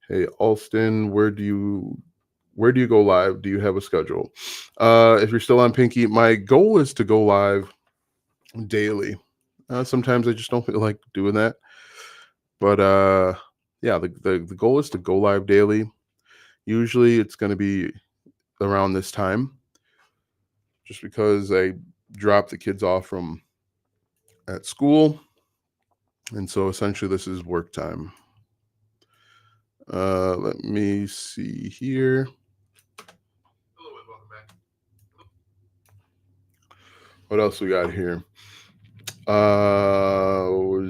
Speaker 1: Hey, Alston, where do you go live? Do you have a schedule? If you're still on Pinky, my goal is to go live daily. Sometimes I just don't feel like doing that. But yeah, the goal is to go live daily. Usually it's going to be around this time just because I drop the kids off from at school. And so essentially this is work time. Let me see here. What else we got here? Can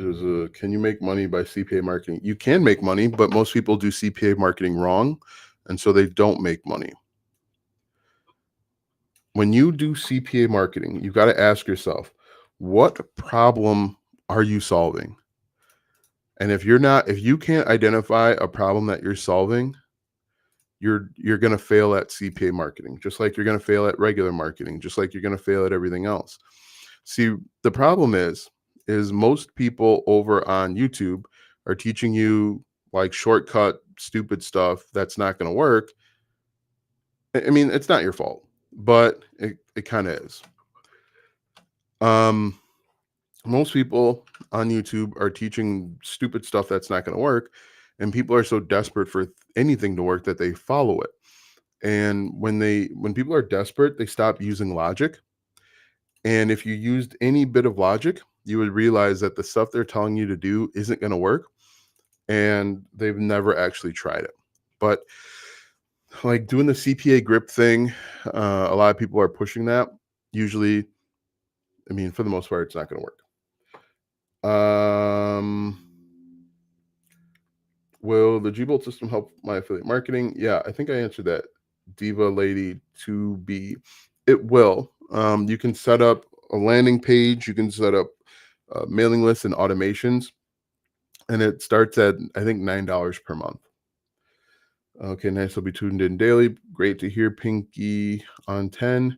Speaker 1: you make money by CPA marketing? You can make money, but most people do CPA marketing wrong, and so they don't make money. When you do CPA marketing, you've got to ask yourself, what problem are you solving? And if you can't identify a problem that you're solving, you're going to fail at CPA marketing, just like you're going to fail at regular marketing, just like you're going to fail at everything else. See, the problem is most people over on YouTube are teaching you like shortcut stupid stuff that's not going to work. I mean, it's not your fault, but it kind of is. Um Most people on YouTube are teaching stupid stuff that's not going to work, and people are so desperate for anything to work that they follow it. And when people are desperate, they stop using logic. And if you used any bit of logic, you would realize that the stuff they're telling you to do isn't going to work, and they've never actually tried it. But like doing the CPA grip thing, a lot of people are pushing that. Usually, I mean, for the most part, it's not going to work. Will the Gbolt system help my affiliate marketing? Yeah, I think I answered that. Diva Lady 2B. It will. You can set up a landing page. You can set up mailing lists and automations, and it starts at I think $9 per month. Okay, nice. I'll be tuned in daily. Great to hear. Pinky on 10.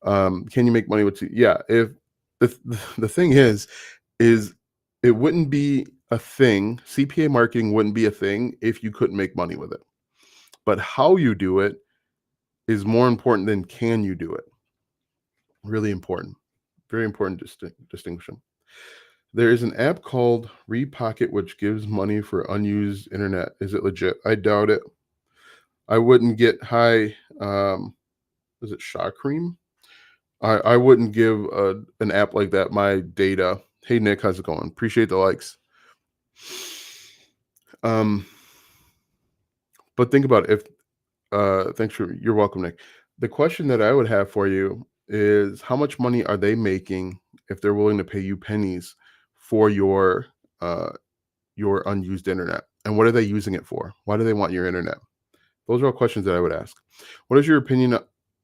Speaker 1: Can you make money with? Yeah. If the thing is it wouldn't be a thing. CPA marketing wouldn't be a thing if you couldn't make money with it. But how you do it is more important than can you do it. Really important. Very important distinction. There is an app called Repocket which gives money for unused internet. Is it legit? I doubt it. I wouldn't get high. Is it Shaw Cream? I wouldn't give an app like that my data. Hey Nick, how's it going? Appreciate the likes. But think about it. If you're welcome, Nick. The question that I would have for you is how much money are they making if they're willing to pay you pennies for your unused internet? And what are they using it for? Why do they want your internet? Those are all questions that I would ask. What is your opinion?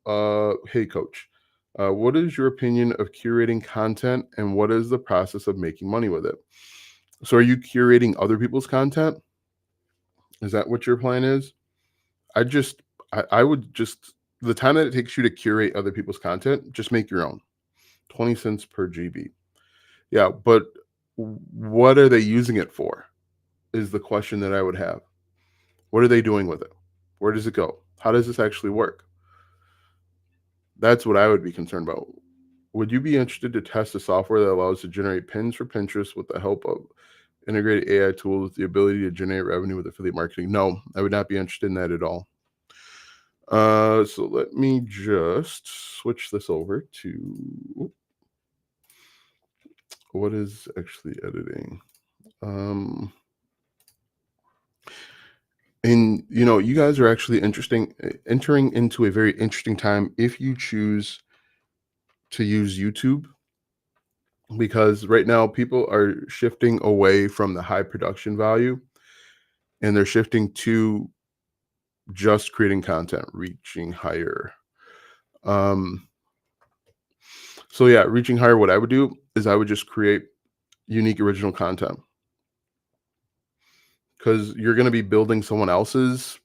Speaker 1: Hey coach, what is your opinion of curating content and what is the process of making money with it? So are you curating other people's content? Is that what your plan is? I would just the time that it takes you to curate other people's content, just make your own. 20 cents per GB. Yeah, but what are they using it for? Is the question that I would have. What are they doing with it? Where does it go? How does this actually work? That's what I would be concerned about. Would you be interested to test a software that allows to generate pins for Pinterest with the help of integrated AI tools with the ability to generate revenue with affiliate marketing? No, I would not be interested in that at all. So let me just switch this over to what is actually editing. And you guys are actually entering into a very interesting time if you choose to use YouTube, because right now people are shifting away from the high production value and they're shifting to just creating content, reaching higher. So yeah, reaching higher, what I would do is I would just create unique original content, because you're going to be building someone else's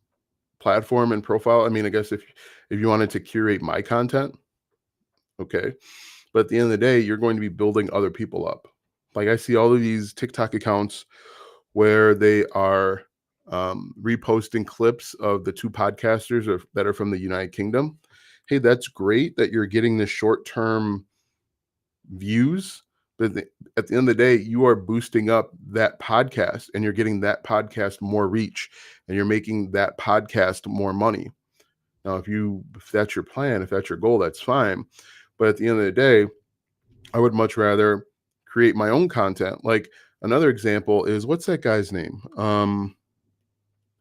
Speaker 1: platform and profile. I mean, I guess if you wanted to curate my content, okay, but at the end of the day, you're going to be building other people up. Like I see all of these TikTok accounts where they are reposting clips of the two podcasters that are from the United Kingdom. Hey, that's great that you're getting the short-term views, but at the end of the day, you are boosting up that podcast and you're getting that podcast more reach and you're making that podcast more money. Now, if that's your plan, if that's your goal, that's fine. But at the end of the day, I would much rather create my own content. Like another example is, what's that guy's name?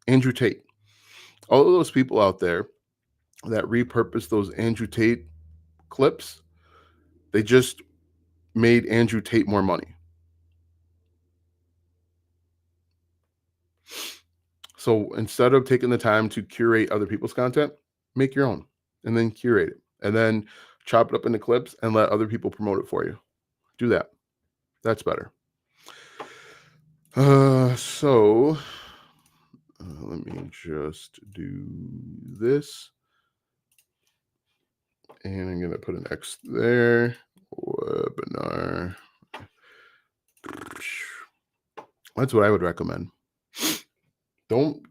Speaker 1: Andrew Tate. All of those people out there that repurpose those Andrew Tate clips, they just made Andrew Tate more money. So instead of taking the time to curate other people's content, make your own and then curate it and then chop it up into clips and let other people promote it for you. Do that. That's better. So let me just do this. And I'm going to put an X there. Webinar. That's what I would recommend. Don't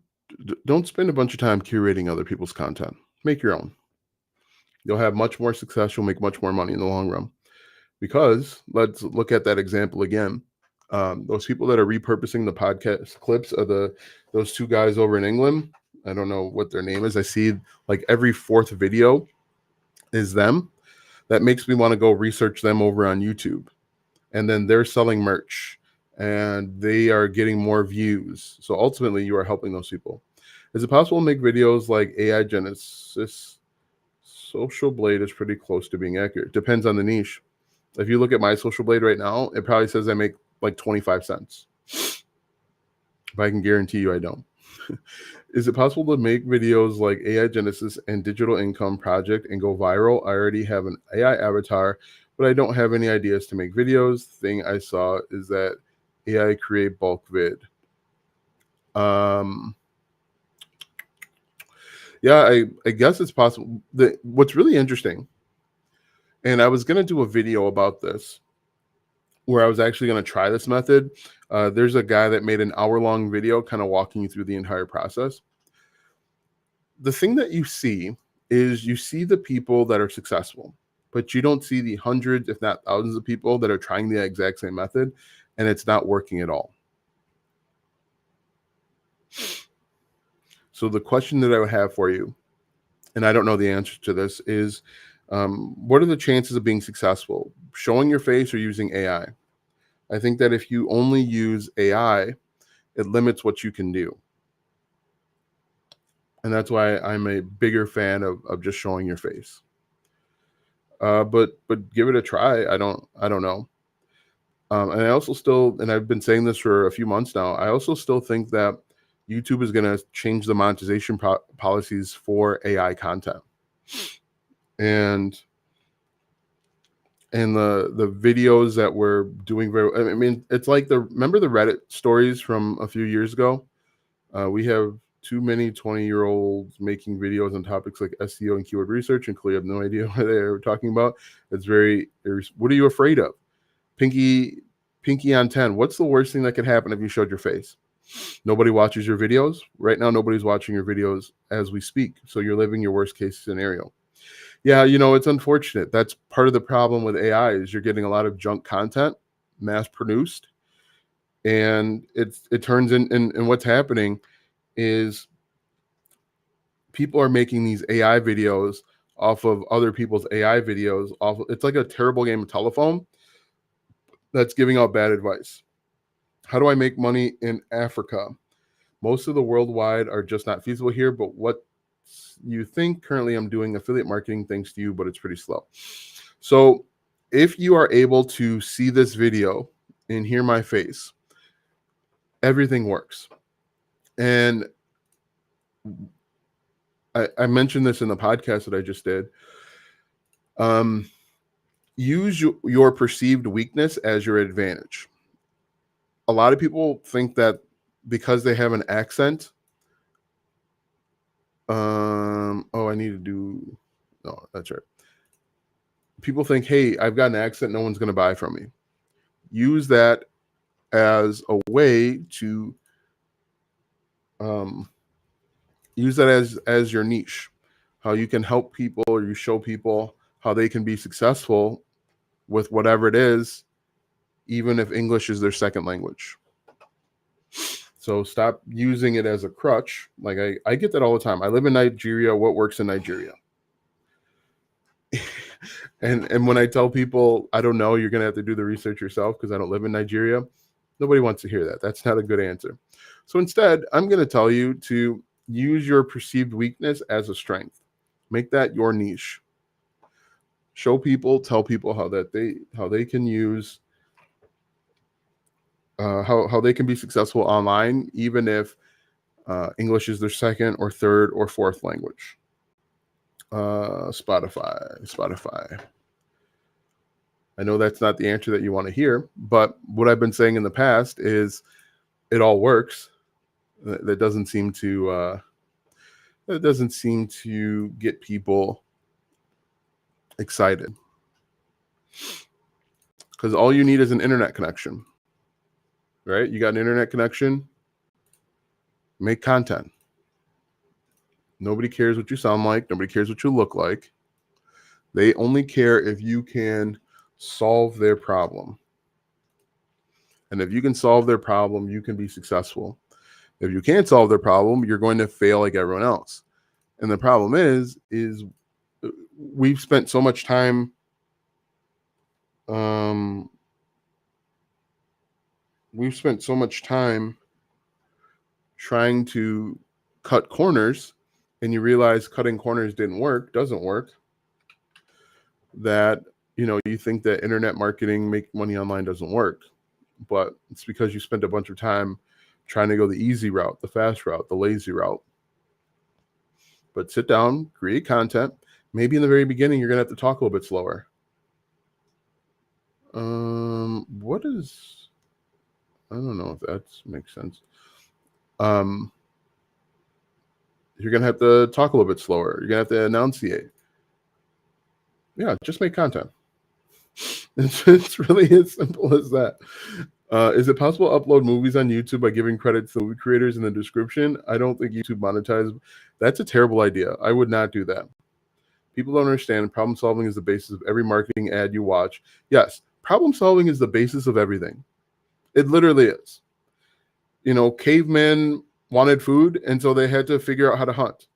Speaker 1: spend a bunch of time curating other people's content. Make your own. You'll have much more success. You'll make much more money in the long run. Because let's look at that example again. Those people that are repurposing the podcast clips of those two guys over in England. I don't know what their name is. I see like every fourth video is them. That makes me want to go research them over on YouTube. And then they're selling merch and they are getting more views. So ultimately you are helping those people. Is it possible to make videos like AI Genesis? Social Blade is pretty close to being accurate. Depends on the niche. If you look at my Social Blade right now, it probably says I make like 25 cents. But I can guarantee you I don't. Is it possible to make videos like AI Genesis and Digital Income Project and go viral? I already have an AI avatar, but I don't have any ideas to make videos. The thing I saw is that AI create bulk vid. Yeah, I guess it's possible. What's really interesting, and I was going to do a video about this, where I was actually going to try this method. There's a guy that made an hour-long video kind of walking you through the entire process. The thing that you see is you see the people that are successful, but you don't see the hundreds, if not thousands of people that are trying the exact same method, and it's not working at all. So the question that I would have for you, and I don't know the answer to this, is what are the chances of being successful? Showing your face or using AI? I think that if you only use AI, it limits what you can do. And that's why I'm a bigger fan of just showing your face. But give it a try. I don't know. And I also still, and I've been saying this for a few months now, I also still think that YouTube is going to change the monetization policies for AI content. And the videos that we're doing I mean, it's like remember the Reddit stories from a few years ago? We have too many 20-year-olds making videos on topics like SEO and keyword research and clearly have no idea what they're talking about. It's very, what are you afraid of? Pinky on 10. What's the worst thing that could happen if you showed your face? Nobody watches your videos. Right now, nobody's watching your videos as we speak. So you're living your worst case scenario. Yeah, it's unfortunate. That's part of the problem with AI is you're getting a lot of junk content, mass produced, and it turns in, and what's happening is people are making these AI videos off of other people's AI videos. It's like a terrible game of telephone that's giving out bad advice. How do I make money in Africa? Most of the worldwide are just not feasible here, but what you think currently I'm doing affiliate marketing thanks to you, but it's pretty slow. So if you are able to see this video and hear my face, everything works. And I mentioned this in the podcast that I just did. Use your perceived weakness as your advantage. A lot of people think that because they have an accent, I need to do, no, that's right. People think, hey, I've got an accent, no one's going to buy from me. Use that as a way to use that as your niche, how you can help people or you show people how they can be successful with whatever it is, even if English is their second language. So stop using it as a crutch. Like I get that all the time. I live in Nigeria. What works in Nigeria? and when I tell people, I don't know, you're going to have to do the research yourself because I don't live in Nigeria. Nobody wants to hear that. That's not a good answer. So instead, I'm going to tell you to use your perceived weakness as a strength. Make that your niche. Show people, tell people how they can use how they can be successful online, even if English is their second or third or fourth language. Spotify. I know that's not the answer that you want to hear, but what I've been saying in the past is it all works. That doesn't seem to get people excited, because all you need is an internet connection, right? You got an internet connection, make content. Nobody cares what you sound like. Nobody cares what you look like. They only care if you can solve their problem. And if you can solve their problem, you can be successful. If you can't solve their problem, you're going to fail like everyone else. And the problem is we've spent so much time trying to cut corners, and you realize cutting corners doesn't work, that you think that internet marketing, make money online, doesn't work. But it's because you spent a bunch of time trying to go the easy route, the fast route, the lazy route. But sit down, create content. Maybe in the very beginning, you're going to have to talk a little bit slower. I don't know if that makes sense. You're going to have to talk a little bit slower. You're going to have to enunciate. Yeah, just make content. It's really as simple as that. Is it possible to upload movies on YouTube by giving credit to movie creators in the description? I don't think YouTube monetizes. That's a terrible idea. I would not do that. People don't understand problem solving is the basis of every marketing ad you watch. Yes, problem solving is the basis of everything. It literally is. Cavemen wanted food, and so they had to figure out how to hunt.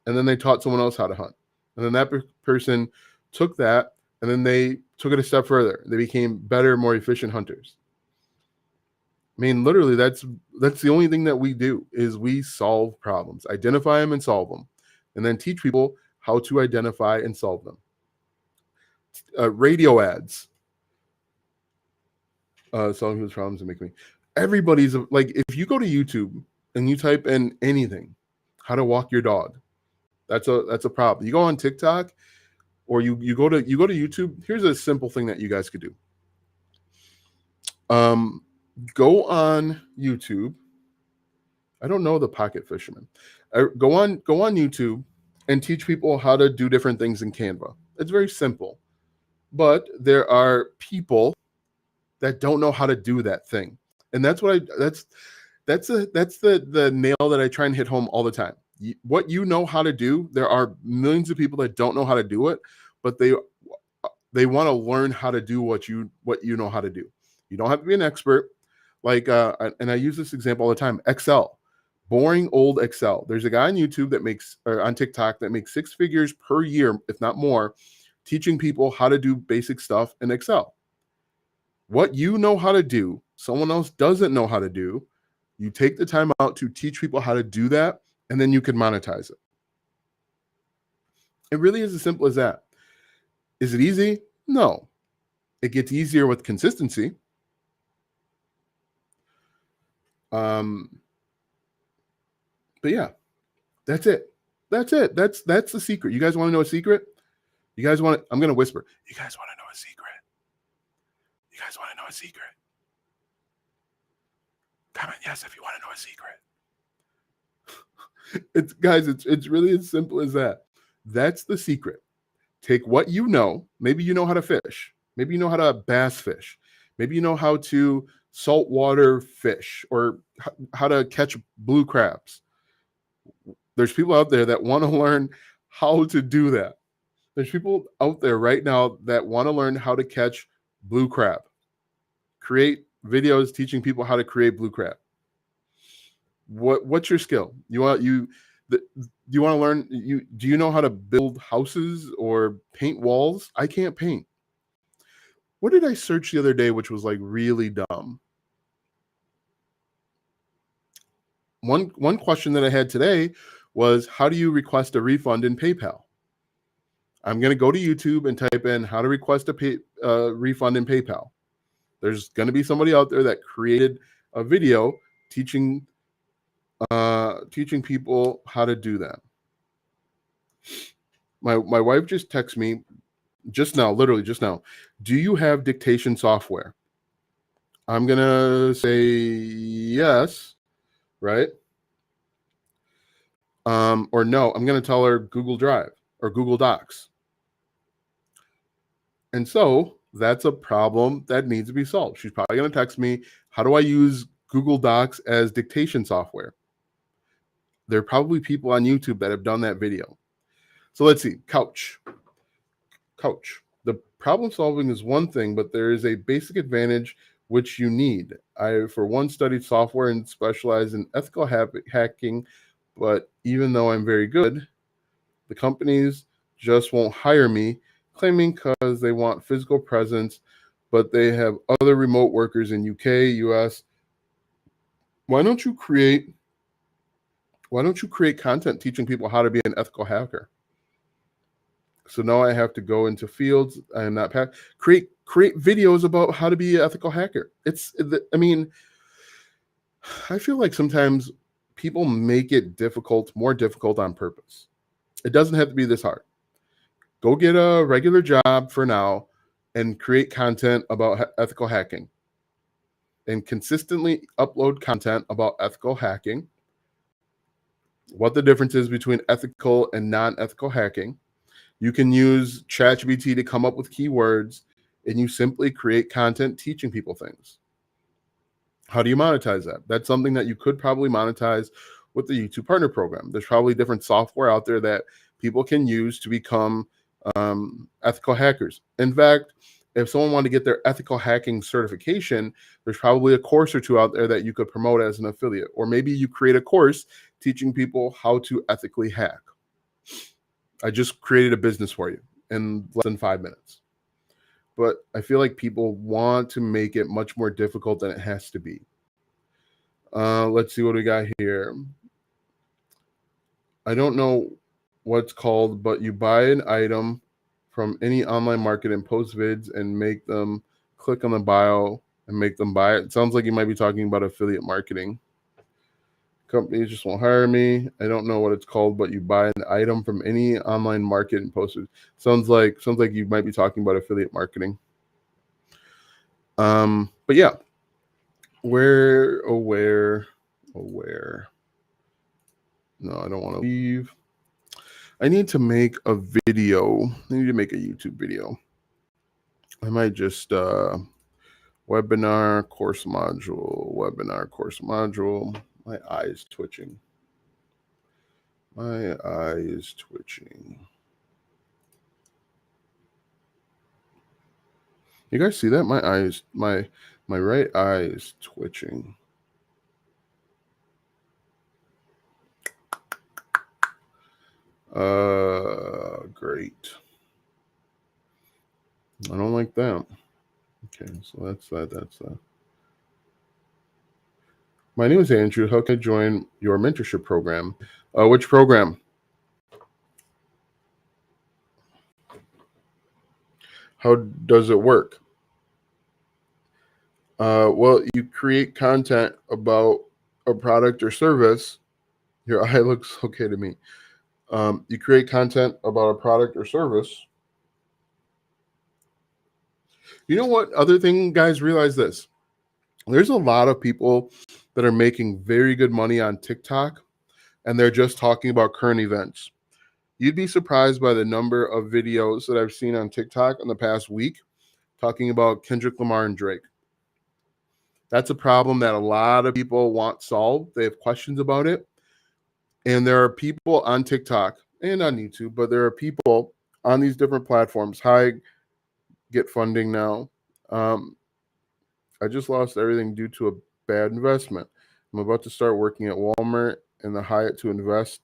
Speaker 1: And then they taught someone else how to hunt. And then that person took that, and then they took it a step further. They became better, more efficient hunters. I mean, literally, that's the only thing that we do, is we solve problems, identify them and solve them, and then teach people how to identify and solve them. Radio ads. Solving people's problems and making me. Everybody's like, if you go to YouTube and you type in anything, how to walk your dog, that's a problem. You go on TikTok, or you go to YouTube. Here's a simple thing that you guys could do. Go on YouTube. I don't know the Pocket Fisherman. Go on YouTube and teach people how to do different things in Canva. It's very simple, but there are people that don't know how to do that thing, and that's the nail that I try and hit home all the time. What you know how to do, there are millions of people that don't know how to do it, but they want to learn how to do what you know how to do. You don't have to be an expert. Like, and I use this example all the time. Excel, boring old Excel. There's a guy on YouTube on TikTok that makes 6 figures per year, if not more, teaching people how to do basic stuff in Excel. What you know how to do, someone else doesn't know how to do. You take the time out to teach people how to do that, and then you can monetize it. It really is as simple as that. Is it easy? No. It gets easier with consistency. But yeah, that's it. That's the secret. You guys want to know a secret? I'm going to whisper. You guys want to know a secret? You guys want to know a secret? Comment yes if you want to know a secret. It's really as simple as that. That's the secret. Take what you know. Maybe you know how to fish. Maybe you know how to bass fish. Maybe you know how to saltwater fish, or how to catch blue crabs. There's people out there that want to learn how to do that. There's people out there right now that want to learn how to catch blue crab. Create videos teaching people how to create blue crab. What's your skill? Do you want to learn? Do you know how to build houses or paint walls? I can't paint. What did I search the other day, which was like really dumb? One question that I had today was, how do you request a refund in PayPal? I'm going to go to YouTube and type in how to request a refund in PayPal. There's going to be somebody out there that created a video teaching people how to do that. My wife just texted me just now, literally just now. Do you have dictation software? I'm going to say yes, right? Or no, I'm going to tell her Google Drive or Google Docs. And so that's a problem that needs to be solved. She's probably going to text me, how do I use Google Docs as dictation software? There are probably people on YouTube that have done that video. So let's see, Couch. The problem solving is one thing, but there is a basic advantage which you need. I, for one, studied software and specialized in ethical hacking, but even though I'm very good, the companies just won't hire me, claiming because they want physical presence, but they have other remote workers in UK, US. Why don't you create content teaching people how to be an ethical hacker? So now I have to go into fields. I am not create videos about how to be an ethical hacker. I feel like sometimes people make it more difficult on purpose. It doesn't have to be this hard. Go get a regular job for now and create content about ethical hacking and consistently upload content about ethical hacking, what the difference is between ethical and non-ethical hacking. You can use ChatGPT to come up with keywords, and you simply create content teaching people things. How do you monetize that? That's something that you could probably monetize with the YouTube Partner Program. There's probably different software out there that people can use to become ethical hackers. In fact, if someone wanted to get their ethical hacking certification, there's probably a course or two out there that you could promote as an affiliate. Or maybe you create a course teaching people how to ethically hack. I just created a business for you in less than 5 minutes. But I feel like people want to make it much more difficult than it has to be. Let's see what we got here. I don't know what's called, but you buy an item from any online market and post vids and make them click on the bio and make them buy it. It sounds like you might be talking about affiliate marketing. Companies just won't hire me. I don't know what it's called, but you buy an item from any online market and post it. Sounds like you might be talking about affiliate marketing. But yeah, where. No, I don't want to leave. I need to make a video. I need to make a YouTube video. I might just webinar course module. My eye is twitching. You guys see that? My right eye is twitching. Great. I don't like that. Okay, so that's that. My name is Andrew. How can I join your mentorship program? Which program? How does it work? Well, you create content about a product or service. Your eye looks okay to me. You create content about a product or service. You know what? Other thing, guys, realize this. There's a lot of people that are making very good money on TikTok, and they're just talking about current events. You'd be surprised by the number of videos that I've seen on TikTok in the past week talking about Kendrick Lamar and Drake. That's a problem that a lot of people want solved. They have questions about it. And there are people on TikTok and on YouTube, but there are people on these different platforms. Hi, get funding now. I just lost everything due to a bad investment. I'm about to start working at Walmart and the Hyatt to invest,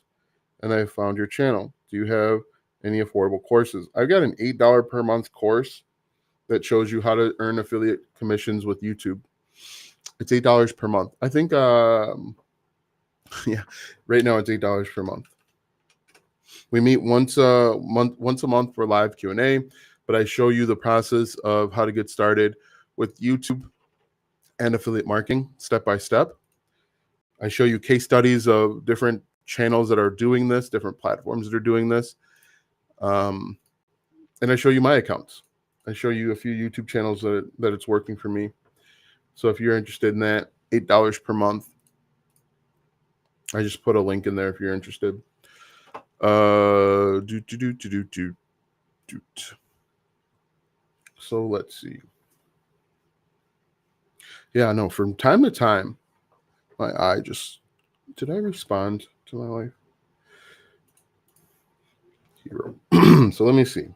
Speaker 1: and I found your channel. Do you have any affordable courses? I've got an $8 per month course that shows you how to earn affiliate commissions with YouTube. It's $8 per month. I think, yeah, right now it's $8 per month. We meet once a month for live Q&A, but I show you the process of how to get started with YouTube and affiliate marketing step by step. I show you case studies of different channels that are doing this, different platforms that are doing this. And I show you my accounts. I show you a few YouTube channels that it's working for me. So if you're interested in that, $8 per month. I just put a link in there if you're interested. So let's see. Yeah, no, from time to time, my eye just, did I respond to my wife? Hero. So let me see.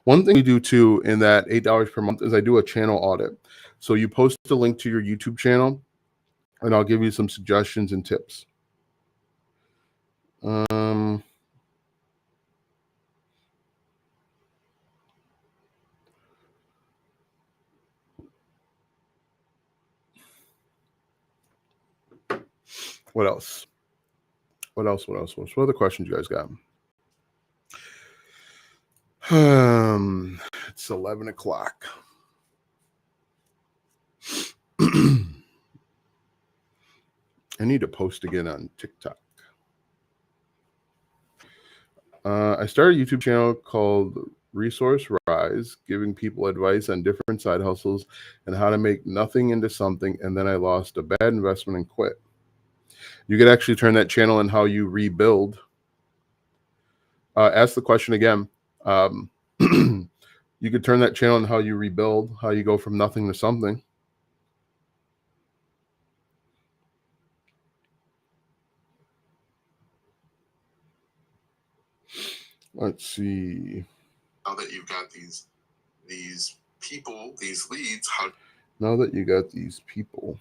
Speaker 1: One thing we do too in that $8 per month is I do a channel audit. So you post a link to your YouTube channel and I'll give you some suggestions and tips. What else? What other questions you guys got? It's 11 o'clock. I need to post again on TikTok. I started a YouTube channel called Resource Rise, giving people advice on different side hustles and how to make nothing into something. And then I lost a bad investment and quit. You could actually turn that channel and how you rebuild. Ask the question again. You could turn that channel and how you rebuild, how you go from nothing to something. Let's see.
Speaker 2: Now that you've got these people, these leads,
Speaker 1: now that you got these people,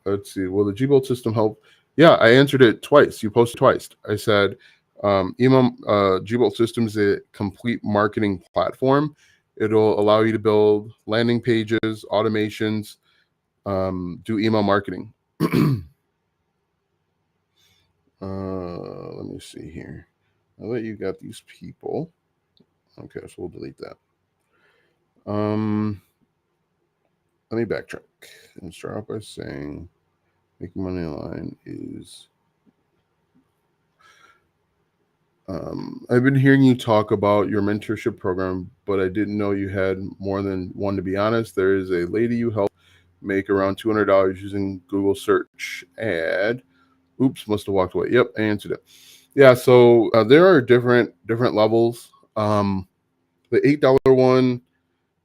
Speaker 1: let's see. Will the Gbolt system help? Yeah, I answered it twice. You posted twice. I said, Gbolt system is a complete marketing platform. It'll allow you to build landing pages, automations, do email marketing. Let me see here. Now that you got these people, okay, so we'll delete that. Let me backtrack and start off by saying making money online is. I've been hearing you talk about your mentorship program, but I didn't know you had more than one. To be honest, there is a lady you help make around $200 using Google search ad. Oops, must have walked away. Yep, I answered it. Yeah, so there are different levels. The $8 one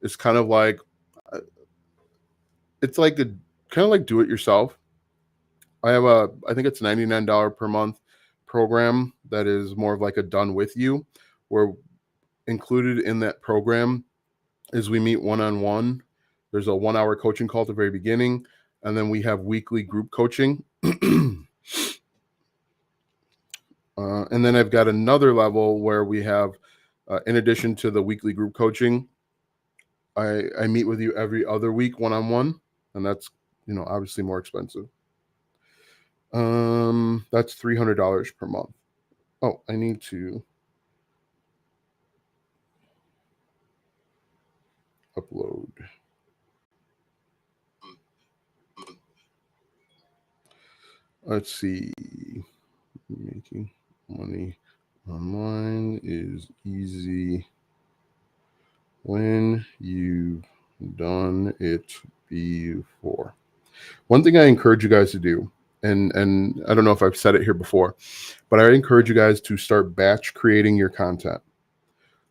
Speaker 1: is kind of like, it's like kind of like do it yourself. I think it's $99 per month program that is more of like a done with you, where included in that program is we meet one-on-one. There's a 1 hour coaching call at the very beginning, and then we have weekly group coaching. And then I've got another level where we have, in addition to the weekly group coaching, I meet with you every other week one-on-one, and that's, obviously more expensive. That's $300 per month. Oh, I need to upload. Let's see. Making money online is easy when you've done it before. One thing I encourage you guys to do, and I don't know if I've said it here before, but I encourage you guys to start batch creating your content.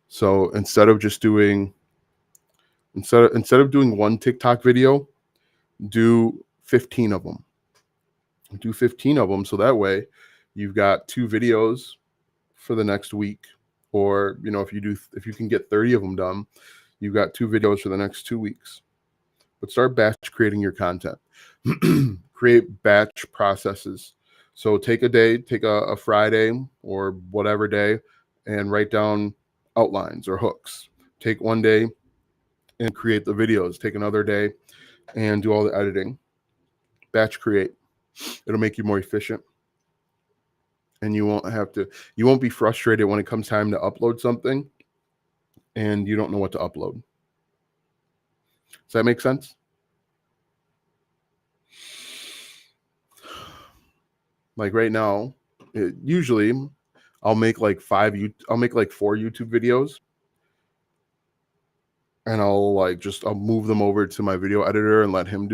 Speaker 1: So instead of doing one TikTok video, do 15 of them. Do 15 of them, so that way you've got 2 videos for the next week, or if you can get 30 of them done, you've got 2 videos for the next 2 weeks. But start batch creating your content. Create batch processes. So take a Friday or whatever day and write down outlines or hooks. Take one day and create the videos. Take another day and do all the editing. Batch create. It'll make you more efficient and you won't be frustrated when it comes time to upload something and you don't know what to upload. Does that make sense? Like right now, usually I'll make like 4 YouTube videos, and I'll move them over to my video editor and let him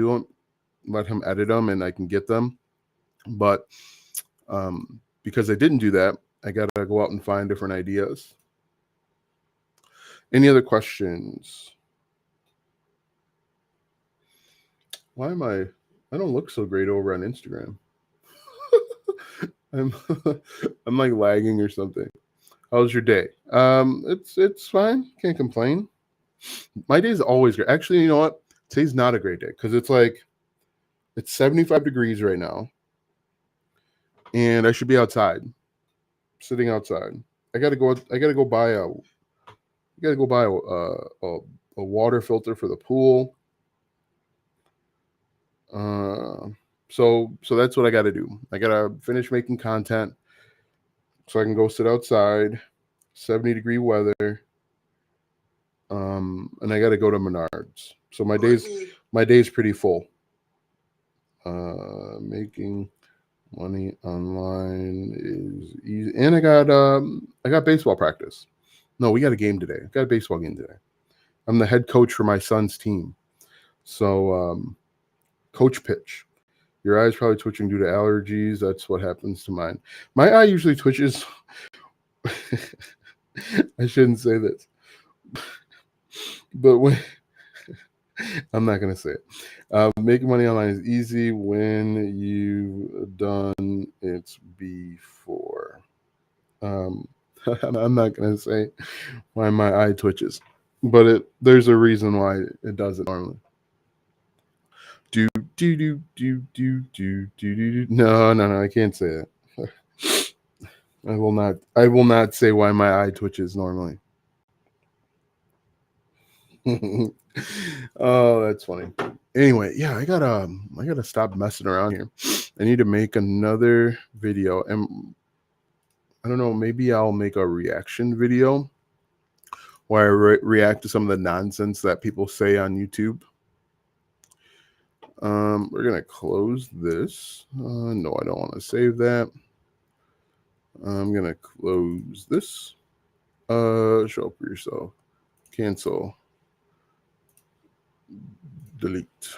Speaker 1: edit them, and I can get them. But because I didn't do that, I gotta go out and find different ideas. Any other questions? I don't look so great over on Instagram. I'm like lagging or something. How's your day? It's fine. Can't complain. My day's always great. Actually, you know what? Today's not a great day because it's 75 degrees right now, and I should be outside, sitting outside. I gotta go buy a water filter for the pool. So that's what I got to do. I got to finish making content so I can go sit outside, 70-degree weather. And I got to go to Menards. So my day's pretty full. Making money online is easy. And I got baseball practice. No, we got a game today. I got a baseball game today. I'm the head coach for my son's team. So, coach pitch. Your eye's probably twitching due to allergies. That's what happens to mine. My eye usually twitches. I shouldn't say this. But I'm not going to say it. Making money online is easy when you've done it before. I'm not going to say why my eye twitches, but there's a reason why it does it normally. No, I can't say it. I will not say why my eye twitches normally. Oh, that's funny. Anyway, yeah, I gotta stop messing around here. I need to make another video, and I don't know, maybe I'll make a reaction video where I react to some of the nonsense that people say on YouTube. We're gonna close this. No, I don't want to save that. I'm gonna close this. Show up for yourself. Cancel. Delete.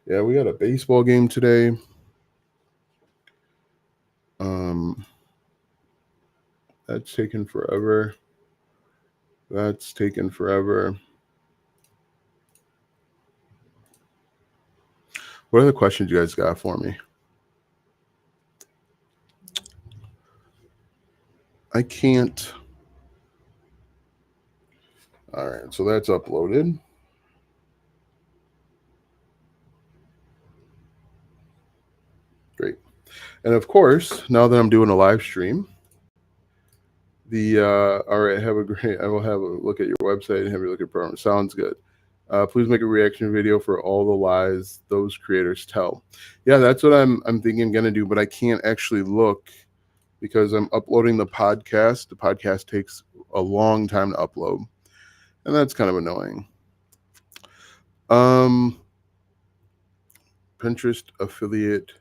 Speaker 1: Yeah, we got a baseball game today. That's taken forever. That's taken forever. What other questions you guys got for me? I can't. All right, so that's uploaded. Great. And of course, now that I'm doing a live stream, all right, I will have a look at your website and have a look at program. Sounds good. Please make a reaction video for all the lies those creators tell. Yeah, that's what I'm thinking I'm gonna do, but I can't actually look because I'm uploading the podcast. The podcast takes a long time to upload, and that's kind of annoying. Pinterest affiliate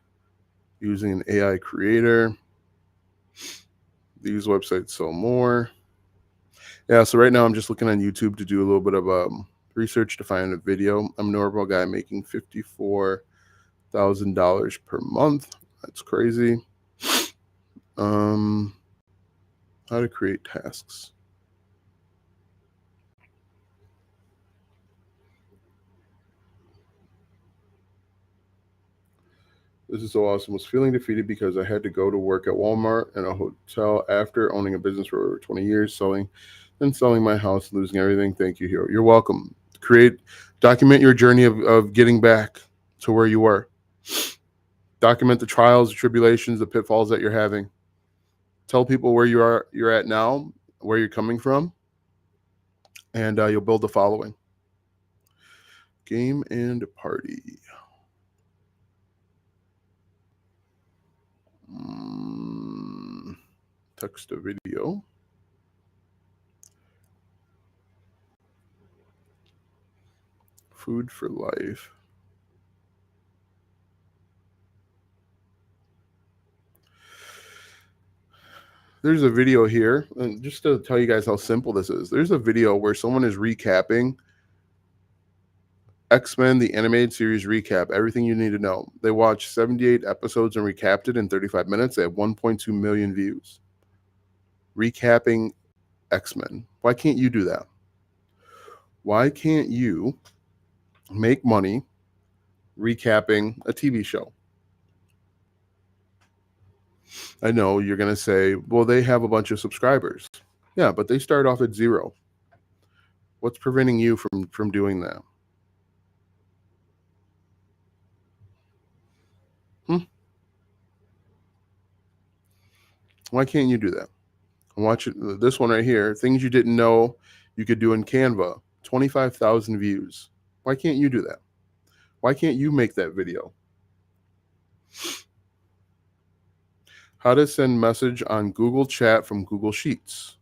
Speaker 1: using an AI creator. These websites sell more. Yeah, so right now I'm just looking on YouTube to do a little bit of research to find a video. I'm a normal guy making $54,000 per month. That's crazy. How to create tasks. This is so awesome. Was feeling defeated because I had to go to work at Walmart and a hotel after owning a business for over 20 years, selling my house, losing everything. Thank you, Hero. You're welcome. Document your journey of getting back to where you were. Document the trials, the tribulations, the pitfalls that you're having. Tell people where you're at now, where you're coming from, and you'll build a following. Game and party. Text to video. Food for life. There's a video here, and just to tell you guys how simple this is, there's a video where someone is recapping X-Men, the animated series recap, everything you need to know. They watched 78 episodes and recapped it in 35 minutes. They have 1.2 million views. Recapping X-Men. Why can't you do that? Why can't you make money recapping a TV show? I know you're going to say, well, they have a bunch of subscribers. Yeah, but they start off at 0. What's preventing you from doing that? Why can't you do that? Watch this one right here. Things you didn't know you could do in Canva. 25,000 views. Why can't you do that? Why can't you make that video? How to send message on Google Chat from Google Sheets.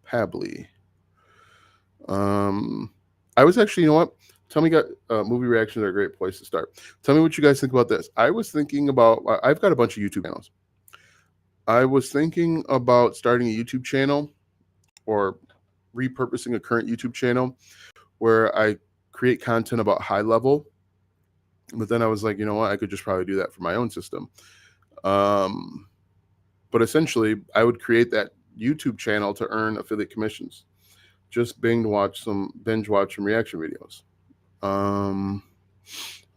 Speaker 1: Pabbly. I was actually, you know what? Tell me, movie reactions are a great place to start. Tell me what you guys think about this. I was thinking about, I've got a bunch of YouTube channels. I was thinking about starting a YouTube channel or repurposing a current YouTube channel where I create content about high level. But then I was like, you know what? I could just probably do that for my own system. But essentially, I would create that YouTube channel to earn affiliate commissions. Just binge watch some reaction videos. I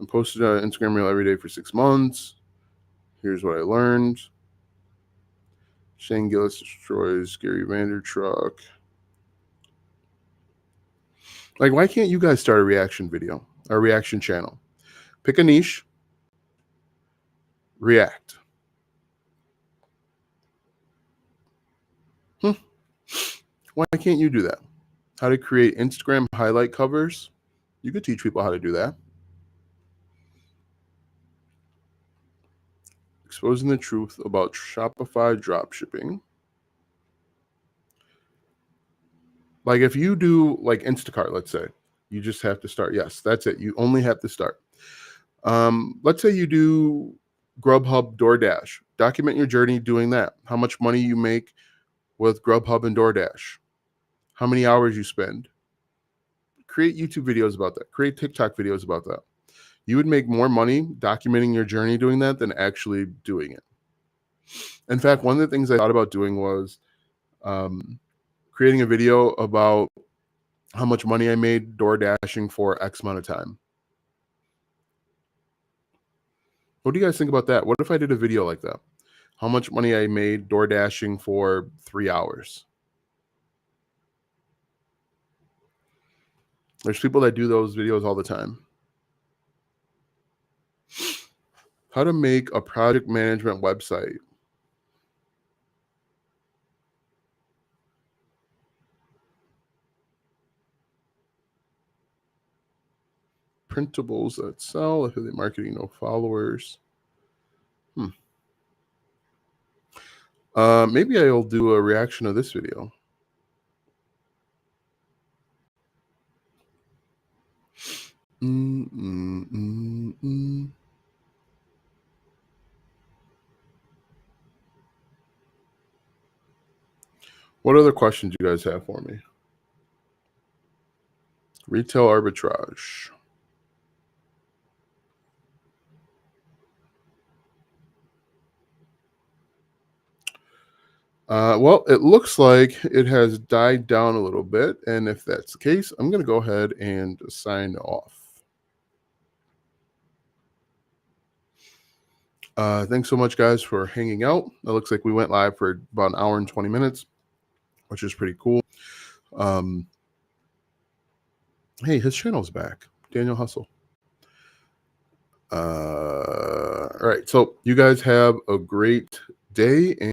Speaker 1: posted an Instagram reel every day for 6 months. Here's what I learned. Shane Gillis destroys Gary Vaynerchuk. Like, why can't you guys start a reaction video, a reaction channel? Pick a niche, react. Why can't you do that? How to create Instagram highlight covers. You could teach people how to do that. Exposing the truth about Shopify dropshipping. Like if you do like Instacart, let's say, you just have to start. Yes, that's it. You only have to start. Let's say you do Grubhub, DoorDash. Document your journey doing that. How much money you make with Grubhub and DoorDash. How many hours you spend. Create YouTube videos about that. Create TikTok videos about that. You would make more money documenting your journey doing that than actually doing it. In fact, one of the things I thought about doing was creating a video about how much money I made door dashing for X amount of time. What do you guys think about that? What if I did a video like that? How much money I made door dashing for 3 hours? There's people that do those videos all the time. How to make a project management website. Printables that sell, affiliate marketing, no followers. Maybe I'll do a reaction of this video. What other questions you guys have for me? Retail arbitrage. Well, it looks like it has died down a little bit. And if that's the case, I'm going to go ahead and sign off. Thanks so much, guys, for hanging out. It looks like we went live for about an hour and 20 minutes, which is pretty cool. Hey, his channel's back. Daniel Hustle. All right. So you guys have a great day.